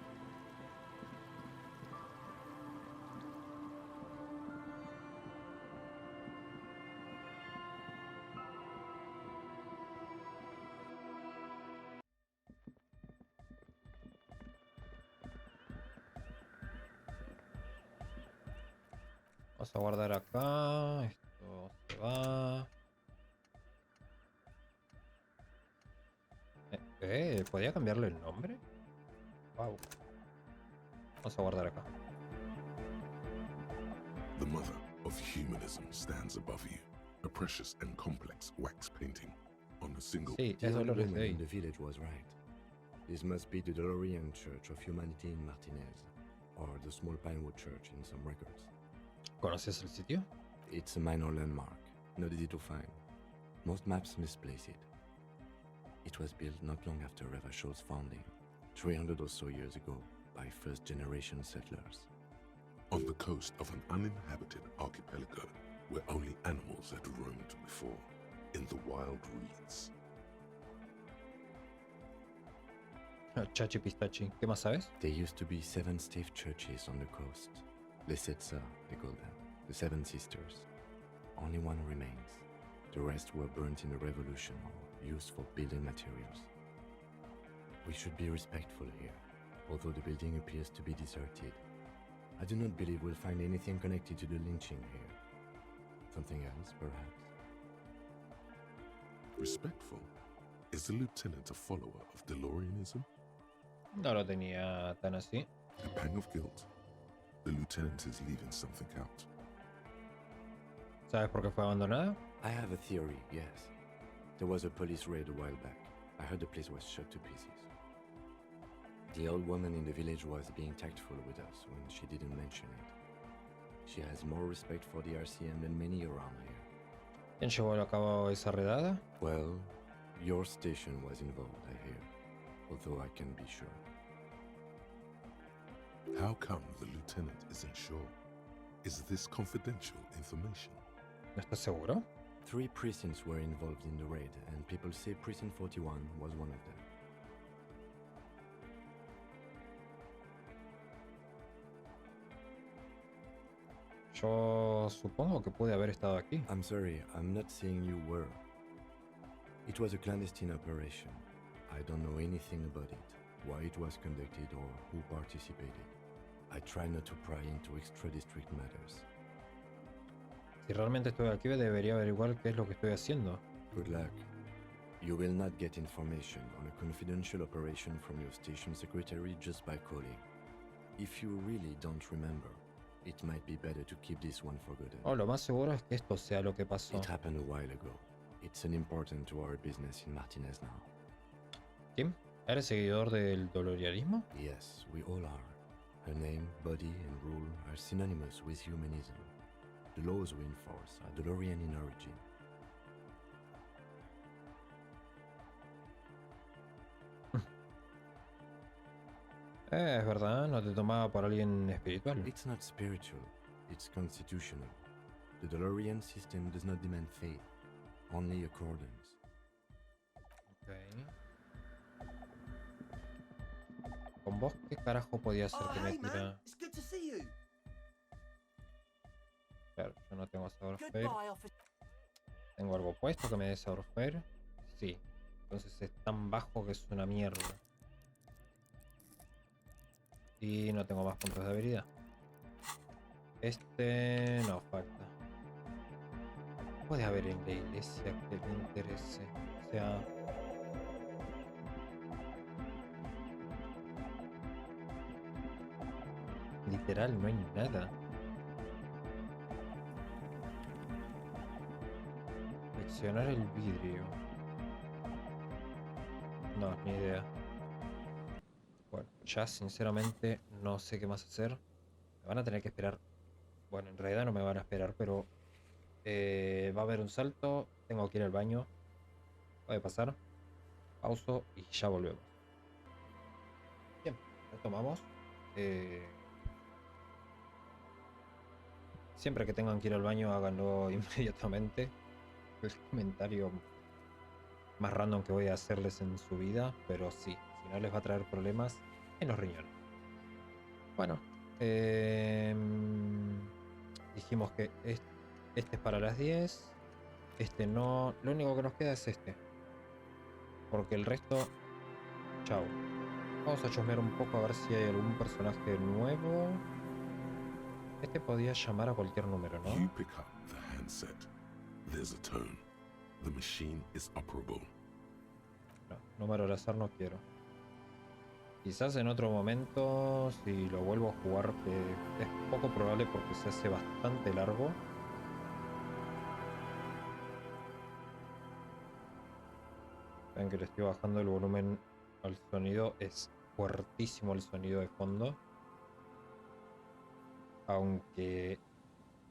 Vamos a guardar acá. Esto se va. ¿Podía cambiarle el nombre? Wow. Vamos a guardar acá. The mother of humanism stands above you, a precious and complex wax painting on a single... Sí, The es old Dolores woman Day. in the village was right. This must be the Dolorian Church of Humanity in Martinez, or the small Pinewood Church in some records. ¿Conoces el sitio? It's a minor landmark, not easy to find. Most maps misplace it. It was built not long after Revachol's founding, 300 or so years ago, by first-generation settlers. On the coast of an uninhabited archipelago where only animals had roamed before, in the wild reeds. Chachi Pistachi. ¿Qué más sabes? There used to be 7 stave churches on the coast. Les Setsa, they call them. The 7 Sisters. Only one remains. The rest were burnt in the revolution or used for building materials. We should be respectful here, although the building appears to be deserted. I do not believe we'll find anything connected to the lynching here. Something else, perhaps? Respectful? Is the lieutenant a follower of DeLoreanism? No lo tenía tan así. A pang of guilt. The lieutenant is leaving something out. ¿Sabes por qué fue abandonada? I have a theory, yes. There was a police raid a while back. I heard the place was shot to pieces. The old woman in the village was being tactful with us when she didn't mention it. She has more respect for the RCM than many around here. ¿Quién llevó a cabo esa redada? Well, your station was involved, I hear. Although I can't be sure. How come the lieutenant isn't sure? Is this confidential information? ¿No estás seguro? 3 precincts were involved in the raid, and people say Precinct 41 was one of them. Yo supongo que pude haber estado aquí. I'm sorry, I'm not saying you were. It was a clandestine operation. I don't know anything about it, why it was conducted or who participated. I try not to pry into extra-district matters. Si realmente estoy aquí, debería averiguar qué es lo que estoy haciendo. Good luck. You will not get information on a confidential operation from your station secretary just by calling. If you really don't remember, it might be better to keep this one forgotten. Oh, lo más seguro es que esto sea lo que pasó. It happened a while ago. It's unimportant to our business in Martinez now. ¿Kim? ¿Eres seguidor del dolorianismo? Yes, we all are. Her name, body, and rule are synonymous with humanism. The laws we enforce are Dolorian in origin. Es verdad, no te tomaba por alguien espiritual. It's not spiritual, it's constitutional. The Dolorian system does not demand faith, only accordance. Okay. ¿Con vos qué carajo podía hacer que me tira? Claro, yo no tengo Saurfair. ¿Tengo algo puesto que me dé Saurfair? Sí. Entonces es tan bajo que es una mierda. Y no tengo más puntos de habilidad. Este... no, falta. Puede haber en la iglesia que me interese. O sea... literal, no hay nada. Seleccionar el vidrio. No, ni idea. Bueno, ya sinceramente no sé qué más hacer. Me van a tener que esperar. Bueno, en realidad no me van a esperar, pero va a haber un salto. Tengo que ir al baño. Puede pasar. Pauso y ya volvemos. Bien, retomamos. Siempre que tengan que ir al baño, háganlo inmediatamente. El comentario más random que voy a hacerles en su vida, pero sí, si no les va a traer problemas en los riñones. Bueno, dijimos que este es para las 10, este no, lo único que nos queda es este, porque el resto, chao. Vamos a chusmear un poco a ver si hay algún personaje nuevo. Este podía llamar a cualquier número, ¿no? You pick up the handset. There's a tone. The machine is operable. No, número al azar no quiero. Quizás en otro momento, si lo vuelvo a jugar, que es poco probable porque se hace bastante largo. Ven que le estoy bajando el volumen al sonido. Es fuertísimo el sonido de fondo. Aunque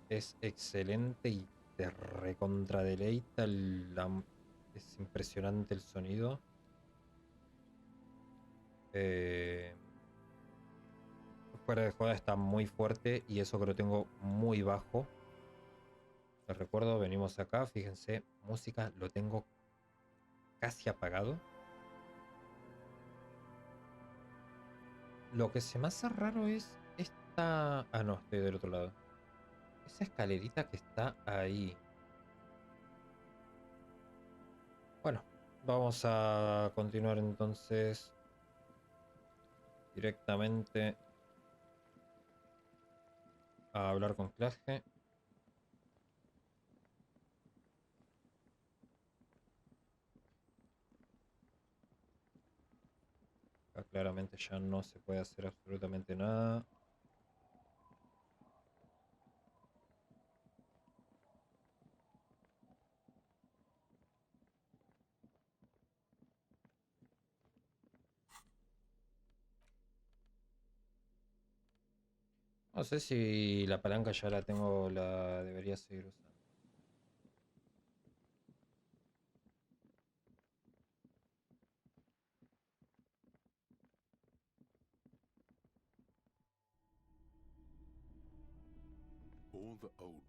es excelente y te recontradeleita, es impresionante el sonido. Fuera de joda está muy fuerte y eso que lo tengo muy bajo. Les recuerdo, venimos acá, fíjense, música lo tengo casi apagado. Lo que se me hace raro es esta... ah, no, estoy del otro lado. Esa escalerita que está ahí. Bueno, vamos a continuar entonces directamente a hablar con clase. Acá claramente ya no se puede hacer absolutamente nada. No sé si la palanca ya la tengo, la debería seguir usando. All the old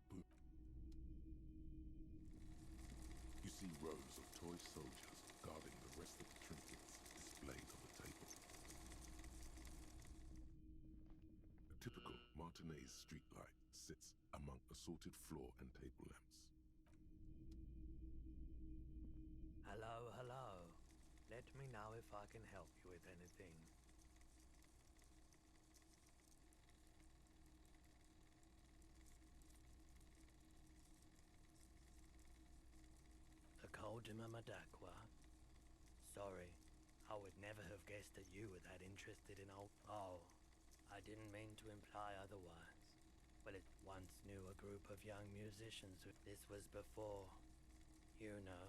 You see rows of toy soldiers guarding the rest of the trinkets displayed on the table. A typical Martinez streetlight sits among assorted floor and table lamps. Hello, hello. Let me know if I can help you with anything. The Coldima Madakwa. Sorry, I would never have guessed that you were that interested in old... Oh, I didn't mean to imply otherwise. But it once knew a group of young musicians who... This was before, you know,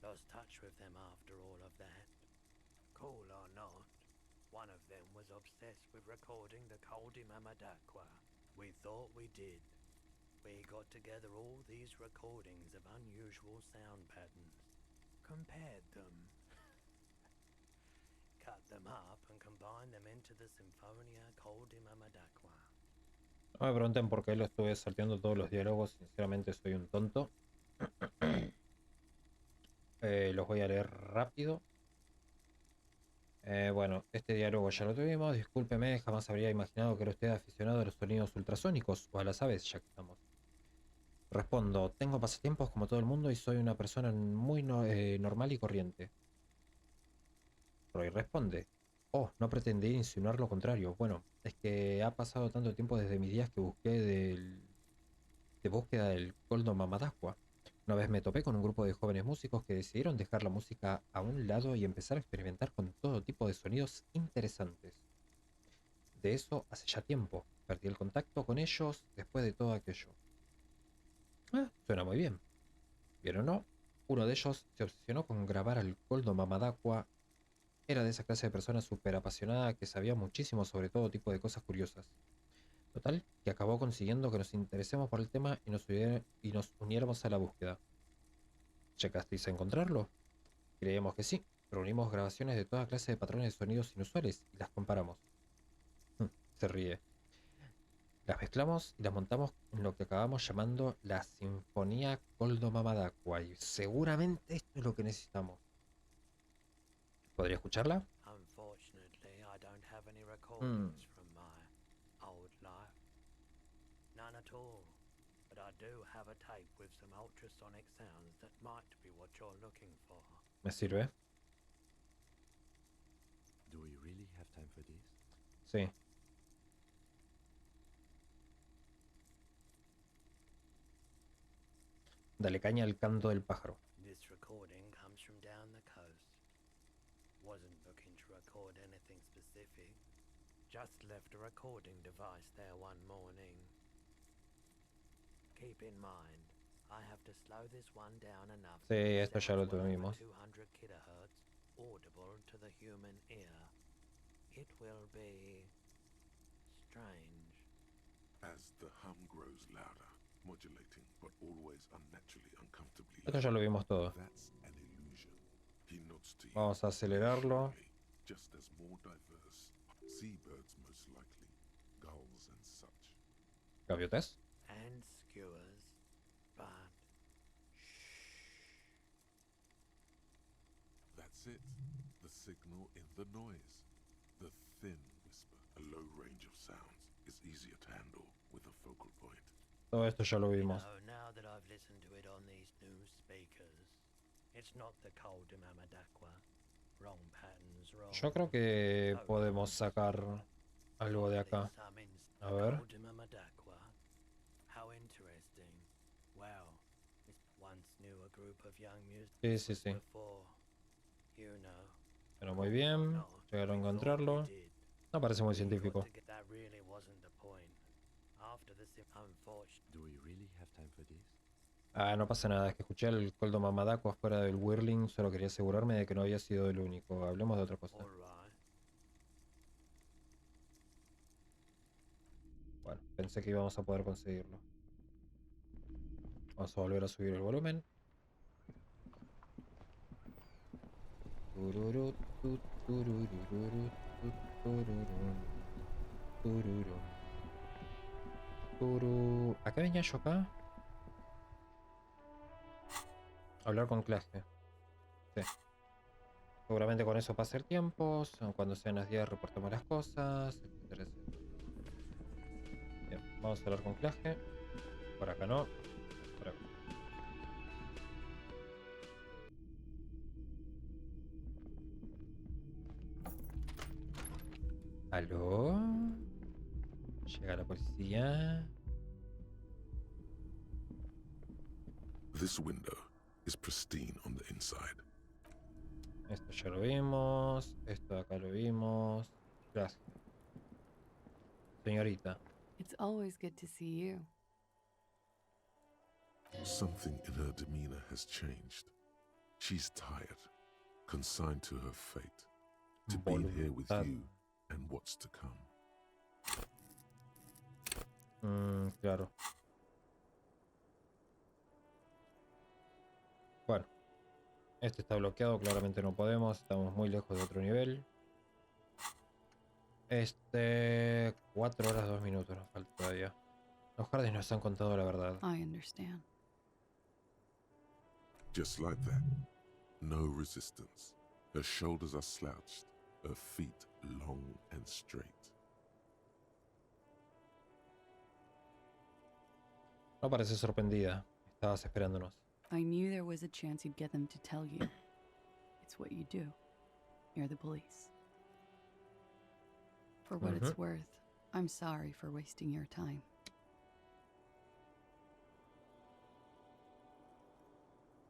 lost touch with them after all of that. Cool or not, one of them was obsessed with recording the Coldima Madakwa. We thought we did. We got together all these recordings of unusual sound patterns, compared them, cut them up and combined them into the Symphonia Coldima Madakwa. No me pregunten por qué lo estuve salteando todos los diálogos, sinceramente soy un tonto. Los voy a leer rápido. Bueno, este diálogo ya lo tuvimos. Discúlpeme, jamás habría imaginado que era usted aficionado a los sonidos ultrasónicos o a las aves, ya que estamos. Respondo, tengo pasatiempos como todo el mundo y soy una persona muy normal y corriente. Roy responde, oh, no pretendí insinuar lo contrario. Bueno, es que ha pasado tanto tiempo desde mis días que busqué de búsqueda del Goldo Mamadagua. Una vez me topé con un grupo de jóvenes músicos que decidieron dejar la música a un lado y empezar a experimentar con todo tipo de sonidos interesantes. De eso hace ya tiempo. Perdí el contacto con ellos después de todo aquello. Suena muy bien. Bien o no, uno de ellos se obsesionó con grabar al Goldo Mamadagua. Era de esa clase de persona súper apasionada que sabía muchísimo sobre todo tipo de cosas curiosas. Total, que acabó consiguiendo que nos interesemos por el tema y nos uniéramos a la búsqueda. ¿Checasteis a encontrarlo? Creíamos que sí. Reunimos grabaciones de toda clase de patrones de sonidos inusuales y las comparamos. Se ríe. Las mezclamos y las montamos en lo que acabamos llamando la Sinfonía Goldo Mamadagua. Y seguramente esto es lo que necesitamos. ¿Podría escucharla? Unfortunately, I don't have any recordings from my old life. None at all. But I do have a tape with some ultrasonic sounds that might be what you're looking for. ¿Me sirve? Do we really have time for this? Sí. Dale caña al canto del pájaro. This recording comes from down the coast. Wasn't looking to record anything specific. Just left a recording device there one morning. Keep in mind, I have to slow this one down enough. Sí, esto ya lo tuvimos. 200 kilohertz, audible to the human ear. It will be strange. As the hum grows louder, modulating but always unnaturally uncomfortably Esto ya lo vimos todo. That's an illusion. He nods to you. Vamos a acelerarlo. Just as more diverse. Seabirds most likely. Gulls and such. ¿Gaviotas? And skewers, but That's it. The signal in the noise. The thin whisper. A low range of sounds is easier to handle with a focal point. Todo esto ya lo vimos. now that I've listened to it on these new speakers, it's not the Coldima Madakwa. Wrong patterns, wrong. Yo creo que podemos sacar algo de acá. A ver. How interesting. Wow. Once knew a group of young Sí, sí, sí. before. You know. Pero muy bien. Llegaron a encontrarlo. No parece muy científico. That really wasn't the point. After this, unfortunately. Do we really have time for this? Ah, no pasa nada. Es que escuché al coldo mamadaco afuera del Whirling. Solo quería asegurarme de que no había sido el único. Hablemos de otra cosa. Bueno, pensé que íbamos a poder conseguirlo. Vamos a volver a subir el volumen. ¿A qué venía yo acá? Hablar con clase. Sí. Seguramente con eso pase el tiempo. Cuando sean las 10 reportemos las cosas, etcétera, etcétera. Bien, vamos a hablar con clase. Por acá no. Por acá. ¿Aló? Llega la policía. This window is pristine on the inside. Esto ya lo vimos. Esto de acá lo vimos. Gracias. Señorita. It's always good to see you. Something in her demeanor has changed. She's tired, consigned to her fate, to be here with you and what's to come. Claro. Bueno. Este está bloqueado, claramente no podemos. Estamos muy lejos de otro nivel. 4 horas 2 minutos nos falta todavía. Los Hardys nos han contado la verdad. I understand. Just like that. No resistance. Her shoulders are slouched, her feet long and straight. No parece sorprendida. Estabas esperándonos. I knew there was a chance you'd get them to tell you. It's what you do. You're the police. For what it's worth, I'm sorry for wasting your time.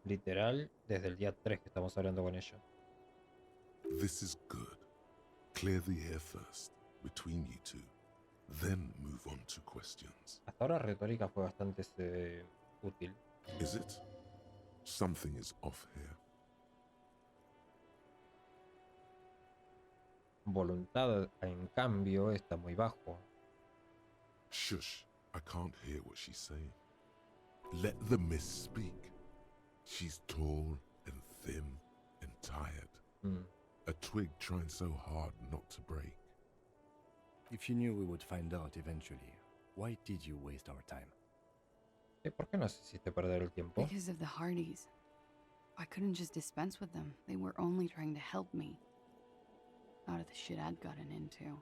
Literal, desde el día 3 que estamos hablando con ella. This is good. Clear the air first, between you two. Then move on to questions. Hasta ahora retórica fue bastante útil. Is it? Something is off here. Voluntad, en cambio, está muy bajo. Shush, I can't hear what she's saying. Let the miss speak. She's tall and thin and tired. A twig trying so hard not to break. If you knew we would find out eventually, why did you waste our time? ¿Por qué nos hiciste perder el tiempo? Because of the Hardys. I couldn't just dispense with them. They were only trying to help me. Out of the shit I'd gotten into.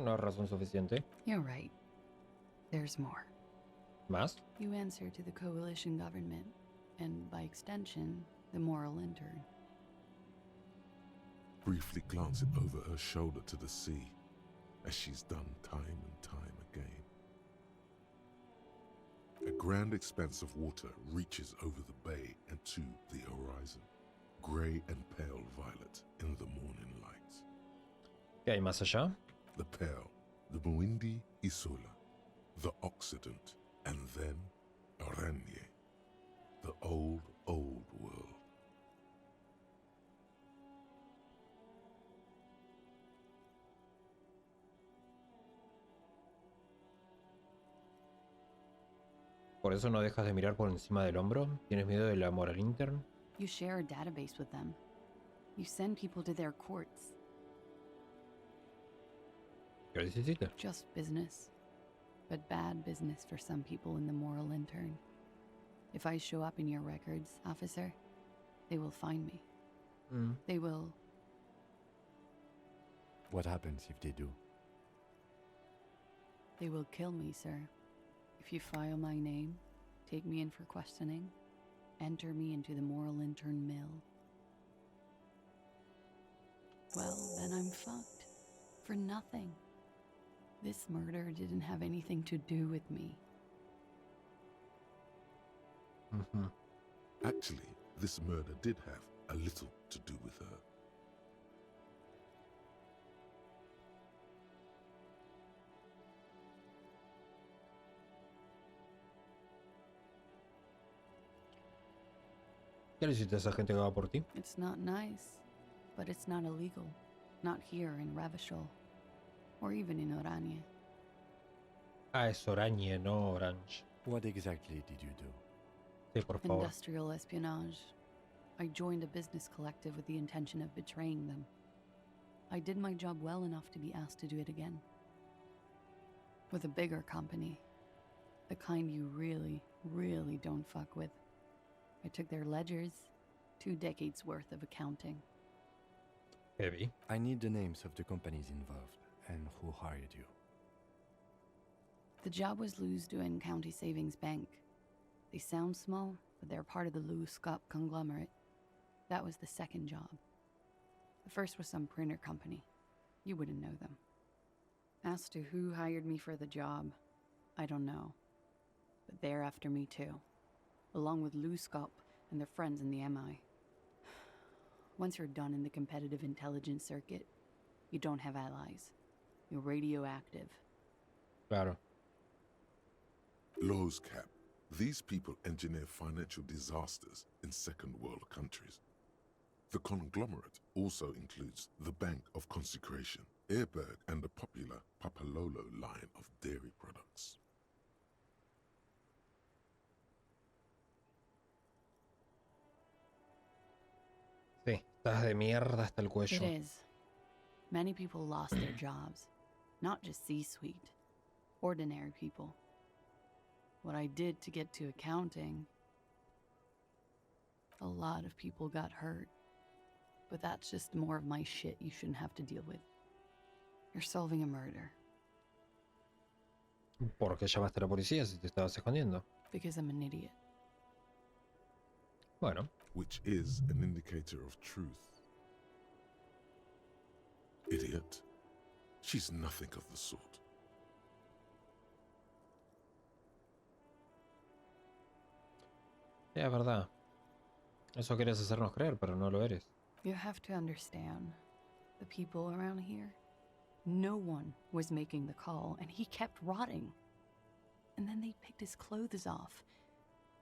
No es razón suficiente. You're right. There's more. ¿Más? You answer to the coalition government, and by extension, the moral intern. Briefly glancing over her shoulder to the sea, as she's done time and time again. A grand expanse of water reaches over the bay and to the horizon, grey and pale violet in the morning light. ¿Qué hay más allá? The pale, the Muindi Isola, the Occident, and then Aranye, the old world. ¿Por eso no dejas de mirar por encima del hombro? ¿Tienes miedo de la moral intern? You share a database with them. You send people to their courts. ¿Qué necesitas? Just business. But bad business for some people in the moral intern. If I show up in your records, officer, they will find me. They will... What happens if they do? They will kill me, sir. If you file my name, take me in for questioning, enter me into the moral intern mill, well, then I'm fucked. For nothing. This murder didn't have anything to do with me. Actually, this murder did have a little to do with her. ¿Qué le hiciste a esa gente que va por ti? It's not nice, but it's not illegal. Not here in Ravishol, or even in Oranje. Ah, es Oranje, no Orange. What exactly did you do? Sí, por favor. Industrial espionage. I joined a business collective with the intention of betraying them. I did my job well enough to be asked to do it again. With a bigger company. The kind you really, really don't fuck with. I took their ledgers, 2 decades worth of accounting. Heavy. I need the names of the companies involved and who hired you. The job was Lewes-Duin County Savings Bank. They sound small, but they're part of the Lewes-Scott conglomerate. That was the second job. The first was some printer company. You wouldn't know them. As to who hired me for the job, I don't know. But they're after me too, along with Lewes-Scott and their friends in the MI. Once you're done in the competitive intelligence circuit, you don't have allies. You're radioactive. Claro. Laws cap. These people engineer financial disasters in second world countries. The conglomerate also includes the Bank of Consecration, Airberg, and the popular Papalolo line of dairy products. Sí, estás de mierda hasta el cuello. It is. Many people lost their jobs. Not just C-suite. Ordinary people. What I did to get to accounting, a lot of people got hurt. But that's just more of my shit you shouldn't have to deal with. You're solving a murder. ¿Por qué llamaste a la policía si te estabas escondiendo? Because I'm an idiot. Bueno. Which is an indicator of truth. Idiot. She's nothing of the sort. Es verdad. Eso querías hacernos creer, pero no lo eres. You have to understand, the people around here, no one was making the call, and he kept rotting. And then they picked his clothes off,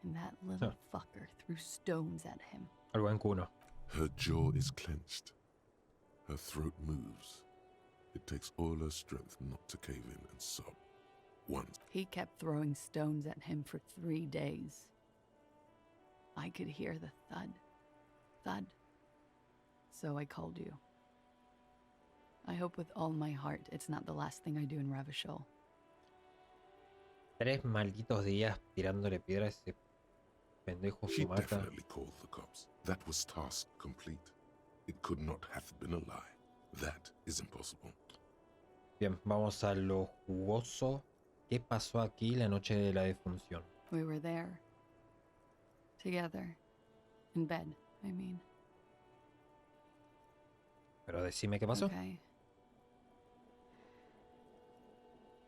and that little fucker threw stones at him. El buen cuno. Her jaw is clenched. Her throat moves. It takes all her strength not to cave in and sob. Once. He kept throwing stones at him for 3 days. I could hear the thud. Thud. So I called you. I hope with all my heart it's not the last thing I do in Ravishol. 3 malditos días tirándole piedra a ese pendejo She Sumata. definitely called the cops. That was task complete. It could not have been a lie. That is impossible. Bien, vamos a lo jugoso. ¿Qué pasó aquí la noche de la defunción? We were there. Together. In bed, I mean. Pero decime qué pasó. Okay.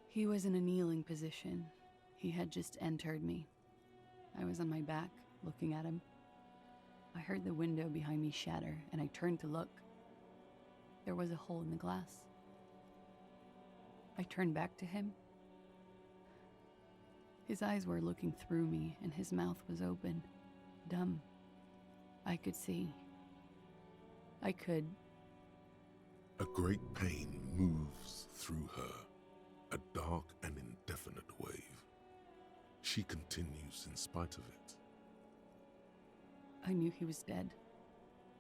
He was in a kneeling position. He had just entered me. I was on my back, looking at him. I heard the window behind me shatter, and I turned to look. There was a hole in the glass. I turned back to him. His eyes were looking through me, and his mouth was open, dumb. I could see. I could. A great pain moves through her, a dark and indefinite wave. She continues in spite of it. I knew he was dead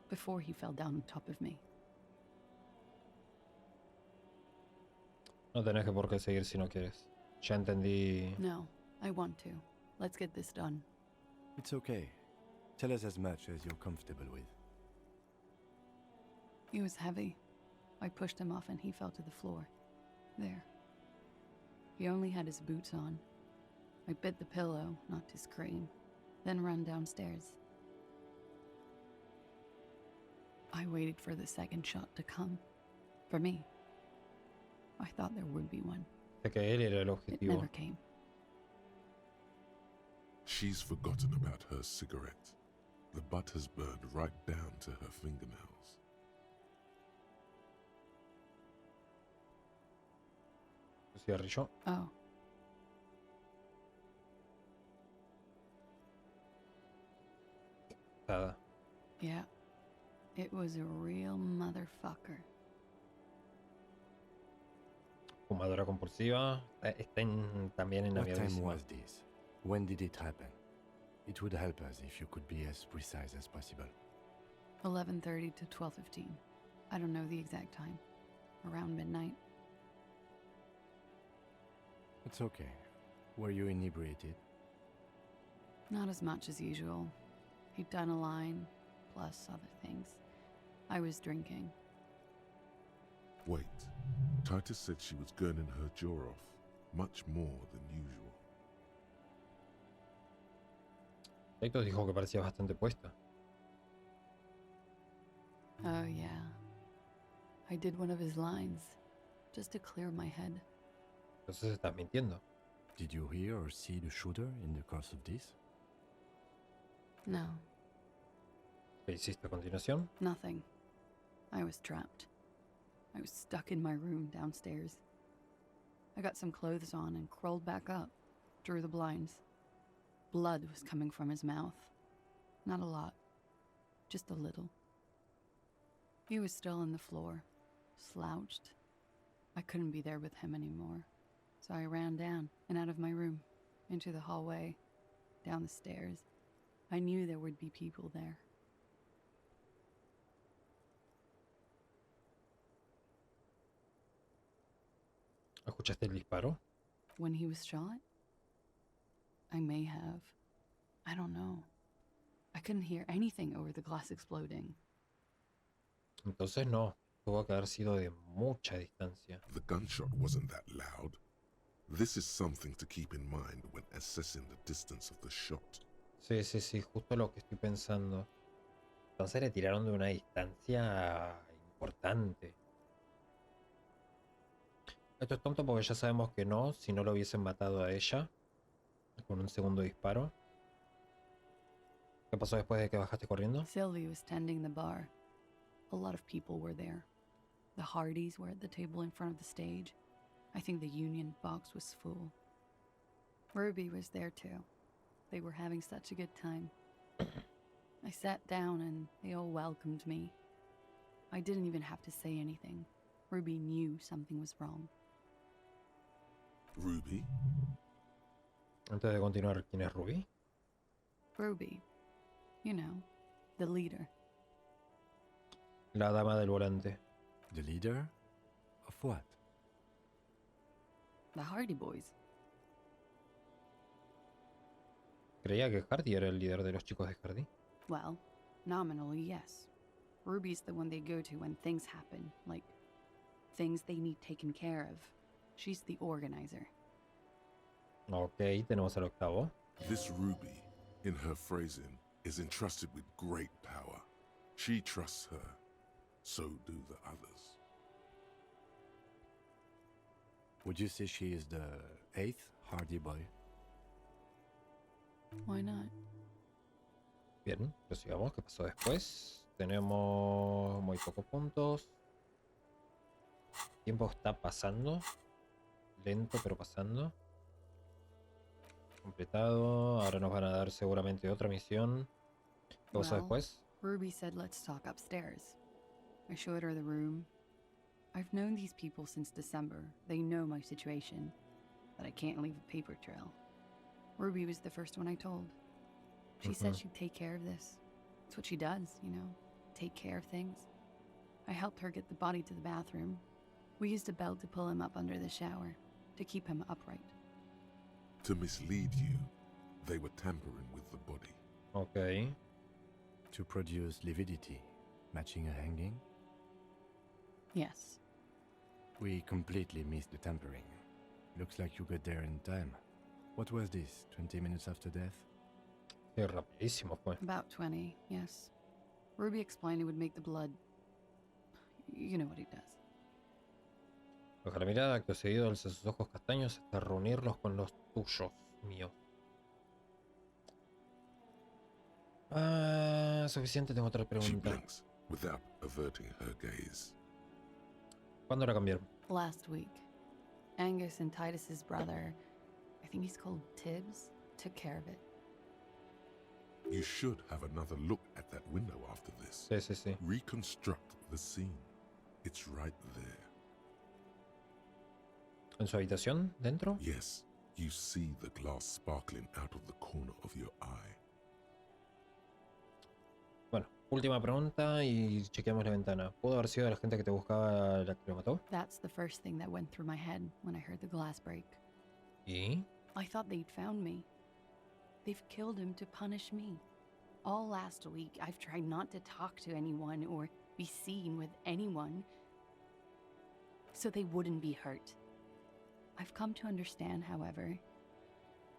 before he fell down on top of me. No tenés que por qué seguir si no quieres. Ya entendí. No, I want to. Let's get this done. It's okay. Tell us as much as you're comfortable with. He was heavy. I pushed him off and he fell to the floor. There. He only had his boots on. I bit the pillow, not to scream, then run downstairs. I waited for the second shot to come. For me. I thought there would be one. Sé que él era el It objetivo. never came. She's forgotten about her cigarette. The butt has burned right down to her fingernails. Cigarrillo. Oh. Nada. Yeah. It was a real motherfucker. Fumadora compulsiva. Está también en What time aviadísima. was this? When did it happen? It would help us if you could be as precise as possible. 11:30 to 12:15. I don't know the exact time. Around midnight. It's okay. Were you inebriated? Not as much as usual. He'd done a line, plus other things. I was drinking. Wait. Titus said she was gurning her jaw off, much more than usual. Titus dijo que parecía bastante puesta. Oh, yeah. I did one of his lines, just to clear my head. Entonces estás mintiendo. Did you hear or see the shooter in the course of this? No, ¿Qué hiciste a continuación? nothing. I was trapped. I was stuck in my room downstairs. I got some clothes on and crawled back up, drew the blinds. Blood was coming from his mouth. Not a lot, just a little. He was still on the floor, slouched. I couldn't be there with him anymore, so I ran down and out of my room, into the hallway, down the stairs. I knew there would be people there. ¿Escuchaste el disparo? When he was shot? I may have. I don't know. I couldn't hear anything over the glass exploding. Entonces no. Tuvo que haber sido de mucha distancia. The gunshot wasn't that loud. This is something to keep in mind when assessing the distance of the shot. Sí, justo lo que estoy pensando. Entonces le tiraron de una distancia importante. Esto es tonto porque ya sabemos que no, si no lo hubiesen matado a ella con un segundo disparo. ¿Qué pasó después de que bajaste corriendo? Sylvie was tending the bar. A lot of people were there. The Hardys were at the table in front of the stage. I think the Union box was full. Ruby was there too. They were having such a good time. I sat down and they all welcomed me. I didn't even have to say anything. Ruby knew something was wrong. Ruby? Antes de continuar, ¿quién es Ruby? Ruby. You know, the leader. La dama del volante. The leader? Of what? The Hardy Boys. Creía que Hardy era el líder de los chicos de Hardy. Well, nominally, yes. Ruby's the one they go to when things happen, like things they need taken care of. She's the organizer. Ok, tenemos al octavo. This Ruby, in her phrasing, is entrusted with great power. She trusts her. So do the others. Would you say she is the 8th Hardy Boy? Why not? Bien, prosigamos. ¿Qué pasó después? Tenemos muy pocos puntos. El tiempo está pasando. Lento, pero pasando. Completado. Ahora nos van a dar seguramente otra misión. ¿Qué pasó después? Ruby said let's talk upstairs. I showed her the room. I've known these people since December. They know my situation. That I can't leave a paper trail. Ruby was the first one I told. She said she'd take care of this. It's what she does, you know, take care of things. I helped her get the body to the bathroom. We used a belt to pull him up under the shower, to keep him upright. To mislead you, they were tampering with the body. Ok. To produce lividity, matching a hanging? Yes. We completely missed the tampering. Looks like you got there in time. What was this? 20 minutes after death? Qué rapidísimo fue. About 20, yes. Ruby explained it would make the blood. You know what he does. Baja la mirada, acto seguido alza sus ojos castaños hasta reunirlos con los tuyos, míos. Suficiente, tengo otra She pregunta. blinks without averting her gaze. ¿Cuándo la cambiaron? Last week, Angus and Titus's brother, I think he's called Tibbs, took care of it. You should have another look at that window after this. Sí, sí, sí. Reconstruct the scene. It's right there. ¿En su habitación? ¿Dentro? Yes, you see the glass sparkling out of the corner of your eye. Bueno, última pregunta y chequeamos la ventana. ¿Pudo haber sido la gente que te buscaba la que lo mató? That's the first thing that went through my head when I heard the glass break. ¿Y? I thought they'd found me. They've killed him to punish me. All last week, I've tried not to talk to anyone or be seen with anyone so they wouldn't be hurt. I've come to understand, however,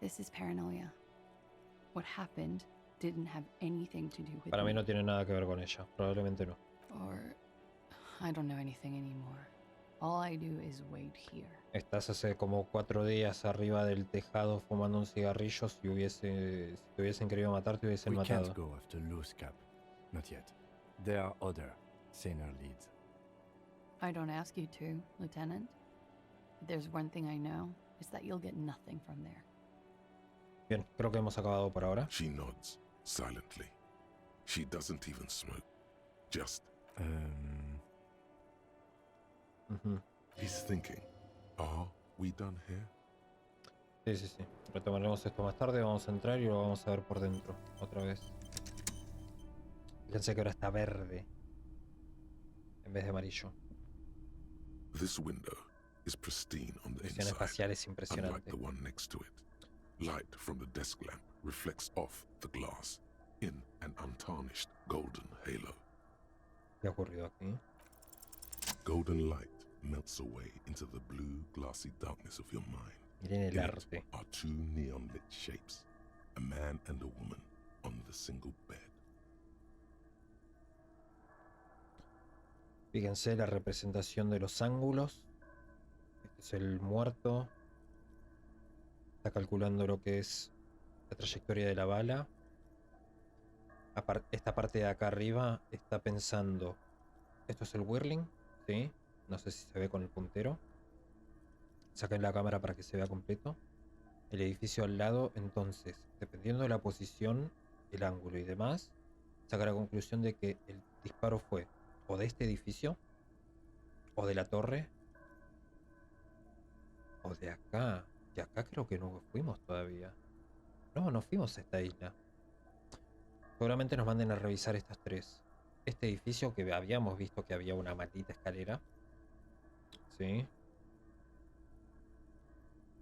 this is paranoia. What happened didn't have anything to do with Para mí me. no tiene nada que ver con ella. Probablemente no. Or I don't know anything anymore. All I do is wait here. Estás hace como 4 días arriba del tejado fumando un cigarrillo. Si te hubiesen querido matar, te hubiesen We matado. can't go after loose cap. Not yet. There are other, saner leads. I don't ask you to, Lieutenant. But there's one thing I know, is that you'll get nothing from there. Bien, creo que hemos acabado por ahora. She nods silently. She doesn't even smoke. Just Ujú. he's thinking, are we done here? Sí, sí, sí. Retomaremos esto más tarde. Vamos a entrar y lo vamos a ver por dentro. Otra vez. Fíjense que ahora está verde. En vez de amarillo. This window is pristine on the Visión inside, espacial es unlike impresionante. the one next to it. Light from the desk lamp reflects off the glass in an untarnished golden halo. ¿Qué ha ocurrido aquí? Golden light melts away into the blue, glassy darkness of your mind. Miren el In it arte. are two neon-lit shapes, a man and a woman on the single bed. Fíjense la representación de los ángulos. Este es el muerto. Está calculando lo que es la trayectoria de la bala. Esta parte de acá arriba está pensando. Esto es el whirling, ¿sí? No sé si se ve con el puntero. Saquen la cámara para que se vea completo. El edificio al lado, entonces, dependiendo de la posición, el ángulo y demás, saca la conclusión de que el disparo fue o de este edificio, o de la torre, o de acá. Y acá creo que no fuimos todavía. No, no fuimos a esta isla. Seguramente nos manden a revisar estas tres. Este edificio que habíamos visto que había una maldita escalera. Sí.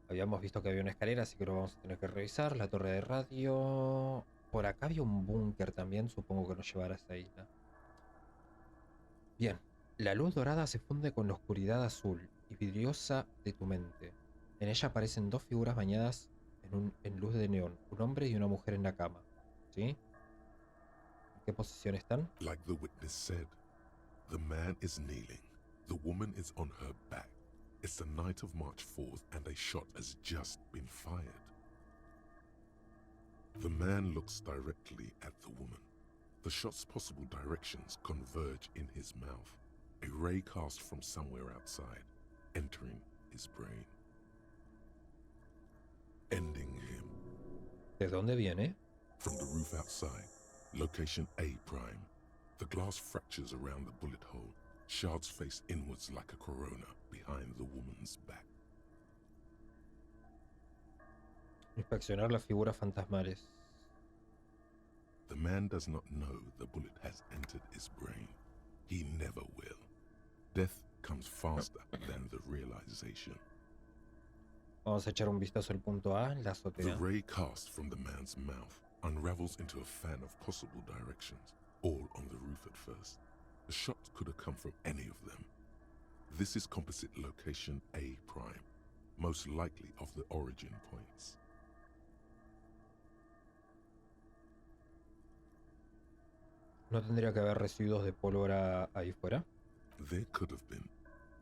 Habíamos visto que había una escalera, así que lo vamos a tener que revisar. La torre de radio. Por acá había un búnker también, supongo que nos llevará a esa isla. Bien. La luz dorada se funde con la oscuridad azul y vidriosa de tu mente. En ella aparecen dos figuras bañadas en luz de neón. Un hombre y una mujer en la cama. ¿Sí? ¿En qué posición están? Like the witness said, the man is kneeling, the woman is on her back. It's the night of March 4th and a shot has just been fired. The man looks directly at the woman. The shot's possible directions converge in his mouth, a ray cast from somewhere outside, entering his brain. Ending him. ¿De dónde viene? From the roof outside, location A prime. The glass fractures around the bullet hole. Shards face inwards like a corona behind the woman's back. Inspeccionar las figuras fantasmales. The man does not know the bullet has entered his brain. He never will. Death comes faster than the realization. Vamos a echar un vistazo al punto A, la The azotea. ray cast from the man's mouth unravels into a fan of possible directions, all on the roof at first. The shot could have come from any of them. This is composite location A prime, most likely of the origin points. ¿No tendría que haber residuos de pólvora ahí fuera? There could have been.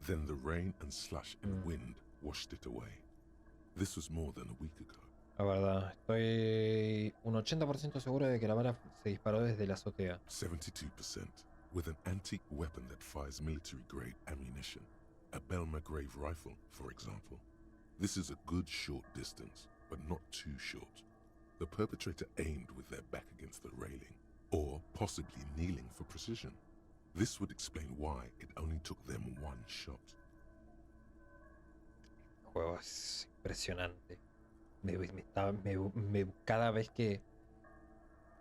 Then the rain and slush and wind washed it away. This was more than a week ago. La verdad, estoy un 80% seguro de que la bala se disparó desde la azotea. 72%, with an antique weapon that fires military-grade ammunition. A Belma-grave rifle, for example. This is a good short distance, but not too short. The perpetrator aimed with their back against the railing, or possibly kneeling for precision. This would explain why it only took them one shot. El juego es impresionante. Cada vez que...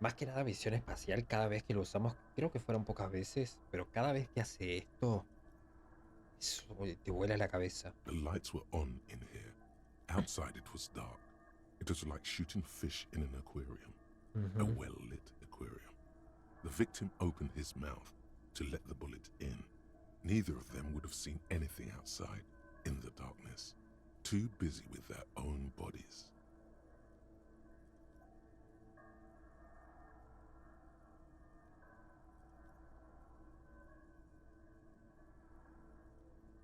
Más que nada visión espacial, cada vez que lo usamos, creo que fueron pocas veces, pero cada vez que hace esto, eso te vuela la cabeza. The lights were on in here. Outside it was dark. It was like shooting fish in an aquarium. A well-lit aquarium. The victim opened his mouth to let the bullet in. Neither of them would have seen anything outside in the darkness. Too busy with their own bodies.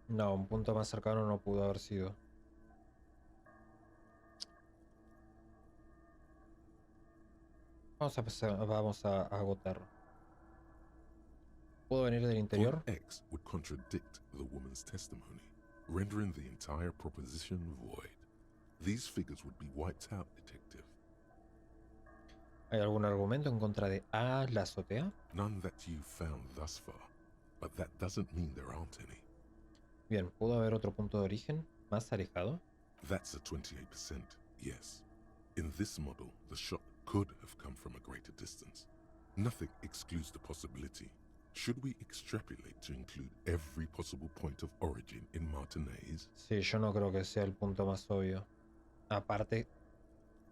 No, un punto más cercano no pudo haber sido. Vamos a agotar. ¿Puedo venir del interior? Point X would contradict the woman's testimony, rendering the entire proposition void. These figures would be wiped out, detective. ¿Hay algún argumento en contra de la azotea? None that you've found thus far, but that doesn't mean there aren't any. Bien, ¿pudo haber otro punto de origen más alejado? That's a 28%, yes. In this model, the shot could have come from a greater distance. Nothing excludes the possibility. Should we extrapolate to include every possible point of origin in Martinez? Sí, yo no creo que sea el punto más obvio. Aparte,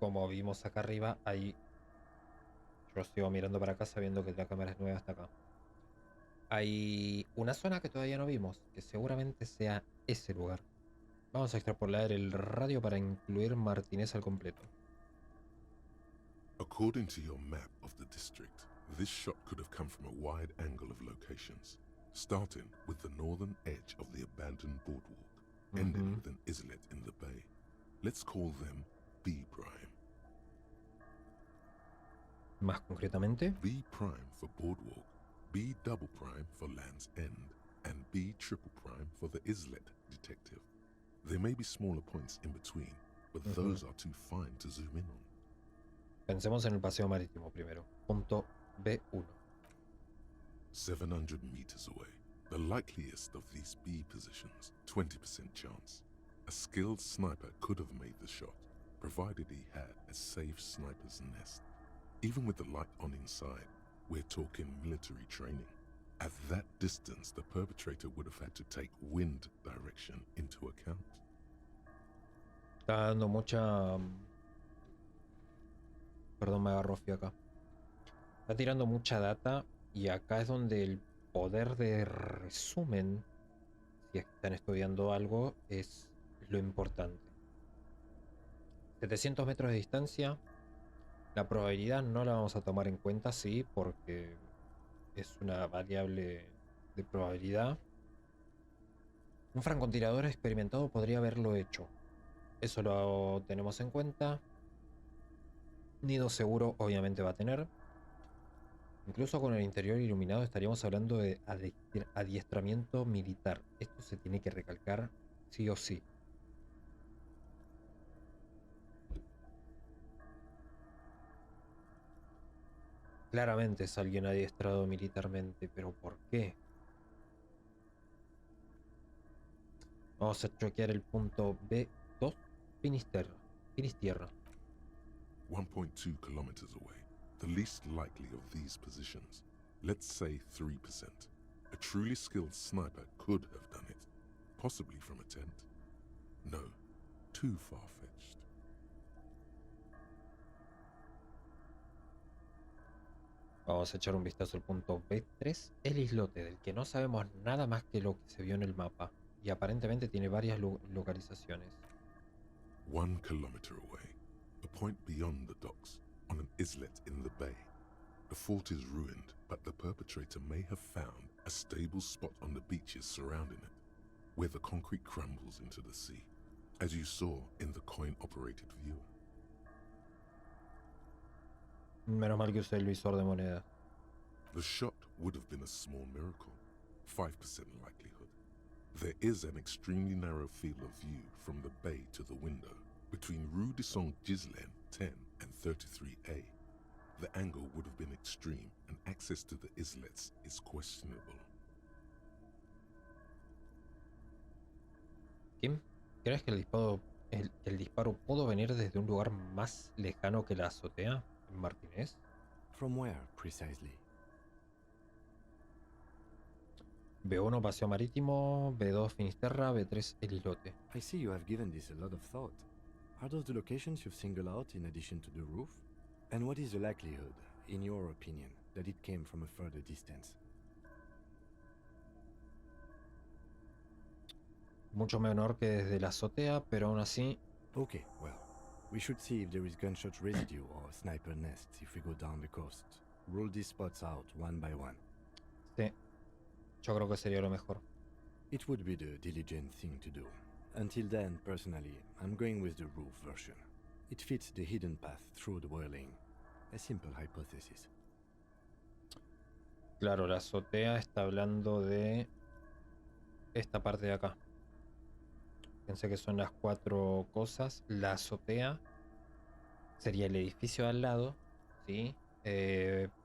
como vimos acá arriba, hay... Yo sigo mirando para acá sabiendo que la cámara es nueva hasta acá. Hay una zona que todavía no vimos, que seguramente sea ese lugar. Vamos a extrapolar el radio para incluir Martínez al completo. According to your map of the district, this shot could have come from a wide angle of locations, starting with the northern edge of the abandoned boardwalk, ending with an islet in the bay. Let's call them B prime. Más concretamente, B prime for boardwalk, B double prime for Land's End, and B triple prime for the islet, detective. There may be smaller points in between, but those are too fine to zoom in on. Pensemos en el paseo marítimo primero. Punto B1. 700 meters away. The likeliest of these B positions, 20% chance. A skilled sniper could have made the shot, provided he had a safe sniper's nest. Even with the light on inside, we're talking military training. At that distance, the perpetrator would have had to take wind direction into account. Está dando mucha... Perdón, me agarró frío acá. Está tirando mucha data y acá es donde el poder de resumen, si es que están estudiando algo, es lo importante. 700 metros de distancia. La probabilidad no la vamos a tomar en cuenta, sí, porque es una variable de probabilidad. Un francotirador experimentado podría haberlo hecho. Eso lo tenemos en cuenta. Nido seguro obviamente va a tener. Incluso con el interior iluminado estaríamos hablando de adiestramiento militar. Esto se tiene que recalcar sí o sí. Claramente es alguien adiestrado militarmente, pero ¿por qué? Vamos a chequear el punto B2, Finisterra. 1.2 kilometers away, the least likely of these positions. Let's say 3%. A truly skilled sniper could have done it, possibly from a tent. No, too far-fetched. Vamos a echar un vistazo al punto B3, el islote, del que no sabemos nada más que lo que se vio en el mapa, y aparentemente tiene varias localizaciones. 1 kilometer away, a point beyond the docks, on an islet in the bay. The fort is ruined, but the perpetrator may have found a stable spot on the beaches surrounding it, where the concrete crumbles into the sea, as you saw in the coin-operated viewer. Menos mal que usé el visor de moneda. The shot would have been a small miracle, 5% likelihood. There is an extremely narrow field of view from the bay to the window, between Rue de Saint-Ghislain 10 and 33A. The angle would have been extreme, and access to the islets is questionable. Kim, ¿crees que el disparo pudo venir desde un lugar más lejano que la azotea en Martínez? From where, precisely? B1 Paseo Marítimo, B2 Finisterra, B3 El Islote. I see you have given this a lot of thought. Are those the locations you've singled out in addition to the roof? And what is the likelihood, in your opinion, that it came from a further distance? Mucho menor que desde la azotea, pero aún así... Okay, well, we should see if there is gunshot residue or sniper nests if we go down the coast. Rule these spots out one by one. Sí, yo creo que sería lo mejor. It would be the diligent thing to do. Until then, personally, I'm going with the roof version. It fits the hidden path through the boiling. A simple hypothesis. Claro, la azotea está hablando de esta parte de acá. Pensé que son las 4 cosas. La azotea sería el edificio de al lado, ¿sí?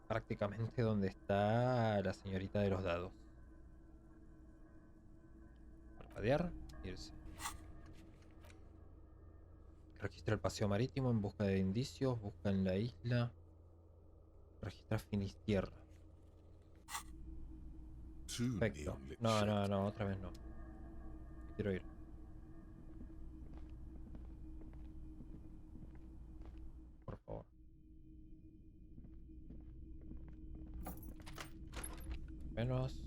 Prácticamente donde está la señorita de los dados. Parpadear, irse. Registra el paseo marítimo en busca de indicios, busca en la isla. Registra Finistierra. Perfecto. No, otra vez no. Quiero ir. Por favor. Menos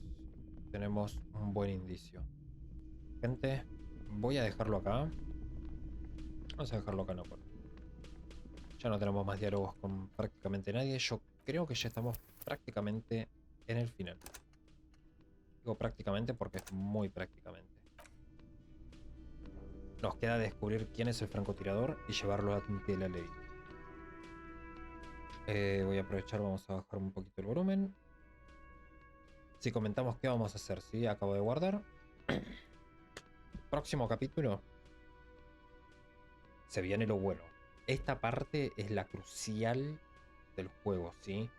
tenemos un buen indicio. Gente, voy a dejarlo acá. Vamos a dejarlo acá, no. Ya no tenemos más diálogos con prácticamente nadie. Yo creo que ya estamos prácticamente en el final. Digo prácticamente porque es muy prácticamente. Nos queda descubrir quién es el francotirador y llevarlo ante la ley. Voy a aprovechar, vamos a bajar un poquito el volumen. Si comentamos qué vamos a hacer, ¿sí? Acabo de guardar. Próximo capítulo. Se viene lo bueno. Esta parte es la crucial del juego, ¿sí?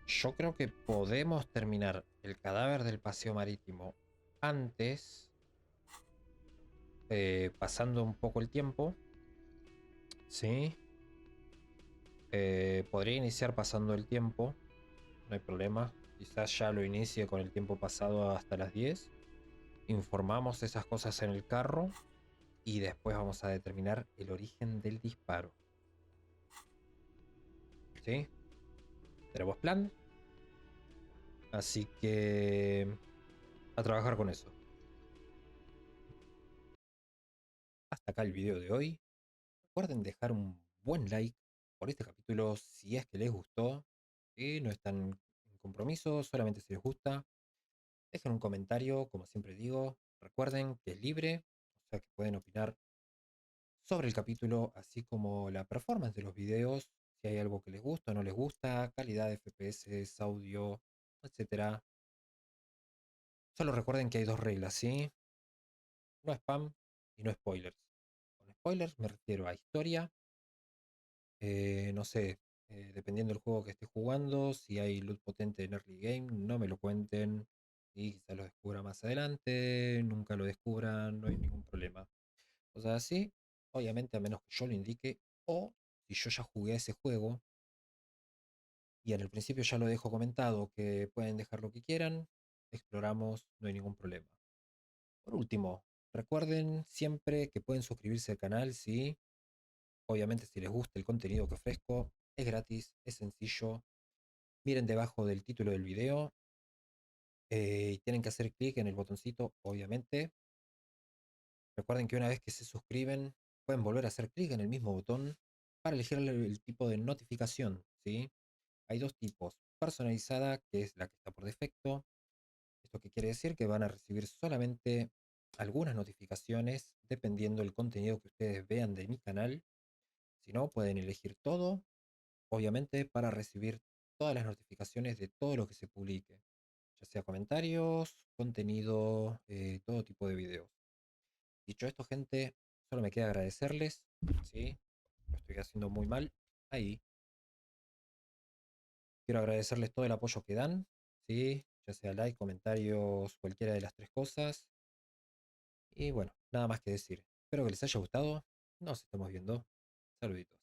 Yo creo que podemos terminar el cadáver del paseo marítimo antes, pasando un poco el tiempo, ¿sí? Podría iniciar pasando el tiempo, no hay problema. Quizás ya lo inicie con el tiempo pasado hasta las 10. Informamos esas cosas en el carro y después vamos a determinar el origen del disparo. ¿Sí? Tenemos plan. Así que a trabajar con eso. Hasta acá el video de hoy. Recuerden dejar un buen like por este capítulo si es que les gustó. ¿Sí? No están en compromiso, solamente si les gusta. Dejen un comentario, como siempre digo. Recuerden que es libre, o sea que pueden opinar sobre el capítulo, así como la performance de los videos, si hay algo que les gusta o no les gusta, calidad de FPS, audio, etcétera. Solo recuerden que hay 2 reglas, ¿sí? No spam y no spoilers. Con spoilers me refiero a historia. No sé, dependiendo del juego que esté jugando, si hay loot potente en early game, no me lo cuenten. Y quizás lo descubra más adelante, nunca lo descubran, no hay ningún problema. Cosas así, obviamente a menos que yo lo indique, o si yo ya jugué ese juego y en el principio ya lo dejo comentado que pueden dejar lo que quieran, exploramos, no hay ningún problema. Por último, recuerden siempre que pueden suscribirse al canal, ¿sí? Obviamente si les gusta el contenido que ofrezco, es gratis, es sencillo. Miren debajo del título del video y tienen que hacer clic en el botoncito, obviamente. Recuerden que una vez que se suscriben, pueden volver a hacer clic en el mismo botón para elegir el tipo de notificación, ¿sí? Hay dos tipos. Personalizada, que es la que está por defecto. ¿Esto qué quiere decir? Que van a recibir solamente algunas notificaciones dependiendo del contenido que ustedes vean de mi canal. Si no, pueden elegir todo, obviamente, para recibir todas las notificaciones de todo lo que se publique, ya sea comentarios, contenido, todo tipo de videos. Dicho esto, gente, solo me queda agradecerles, ¿sí? Lo estoy haciendo muy mal. Ahí. Quiero agradecerles todo el apoyo que dan, ¿sí? Ya sea like, comentarios, cualquiera de las tres cosas. Y bueno, nada más que decir. Espero que les haya gustado. Nos estamos viendo. Saluditos.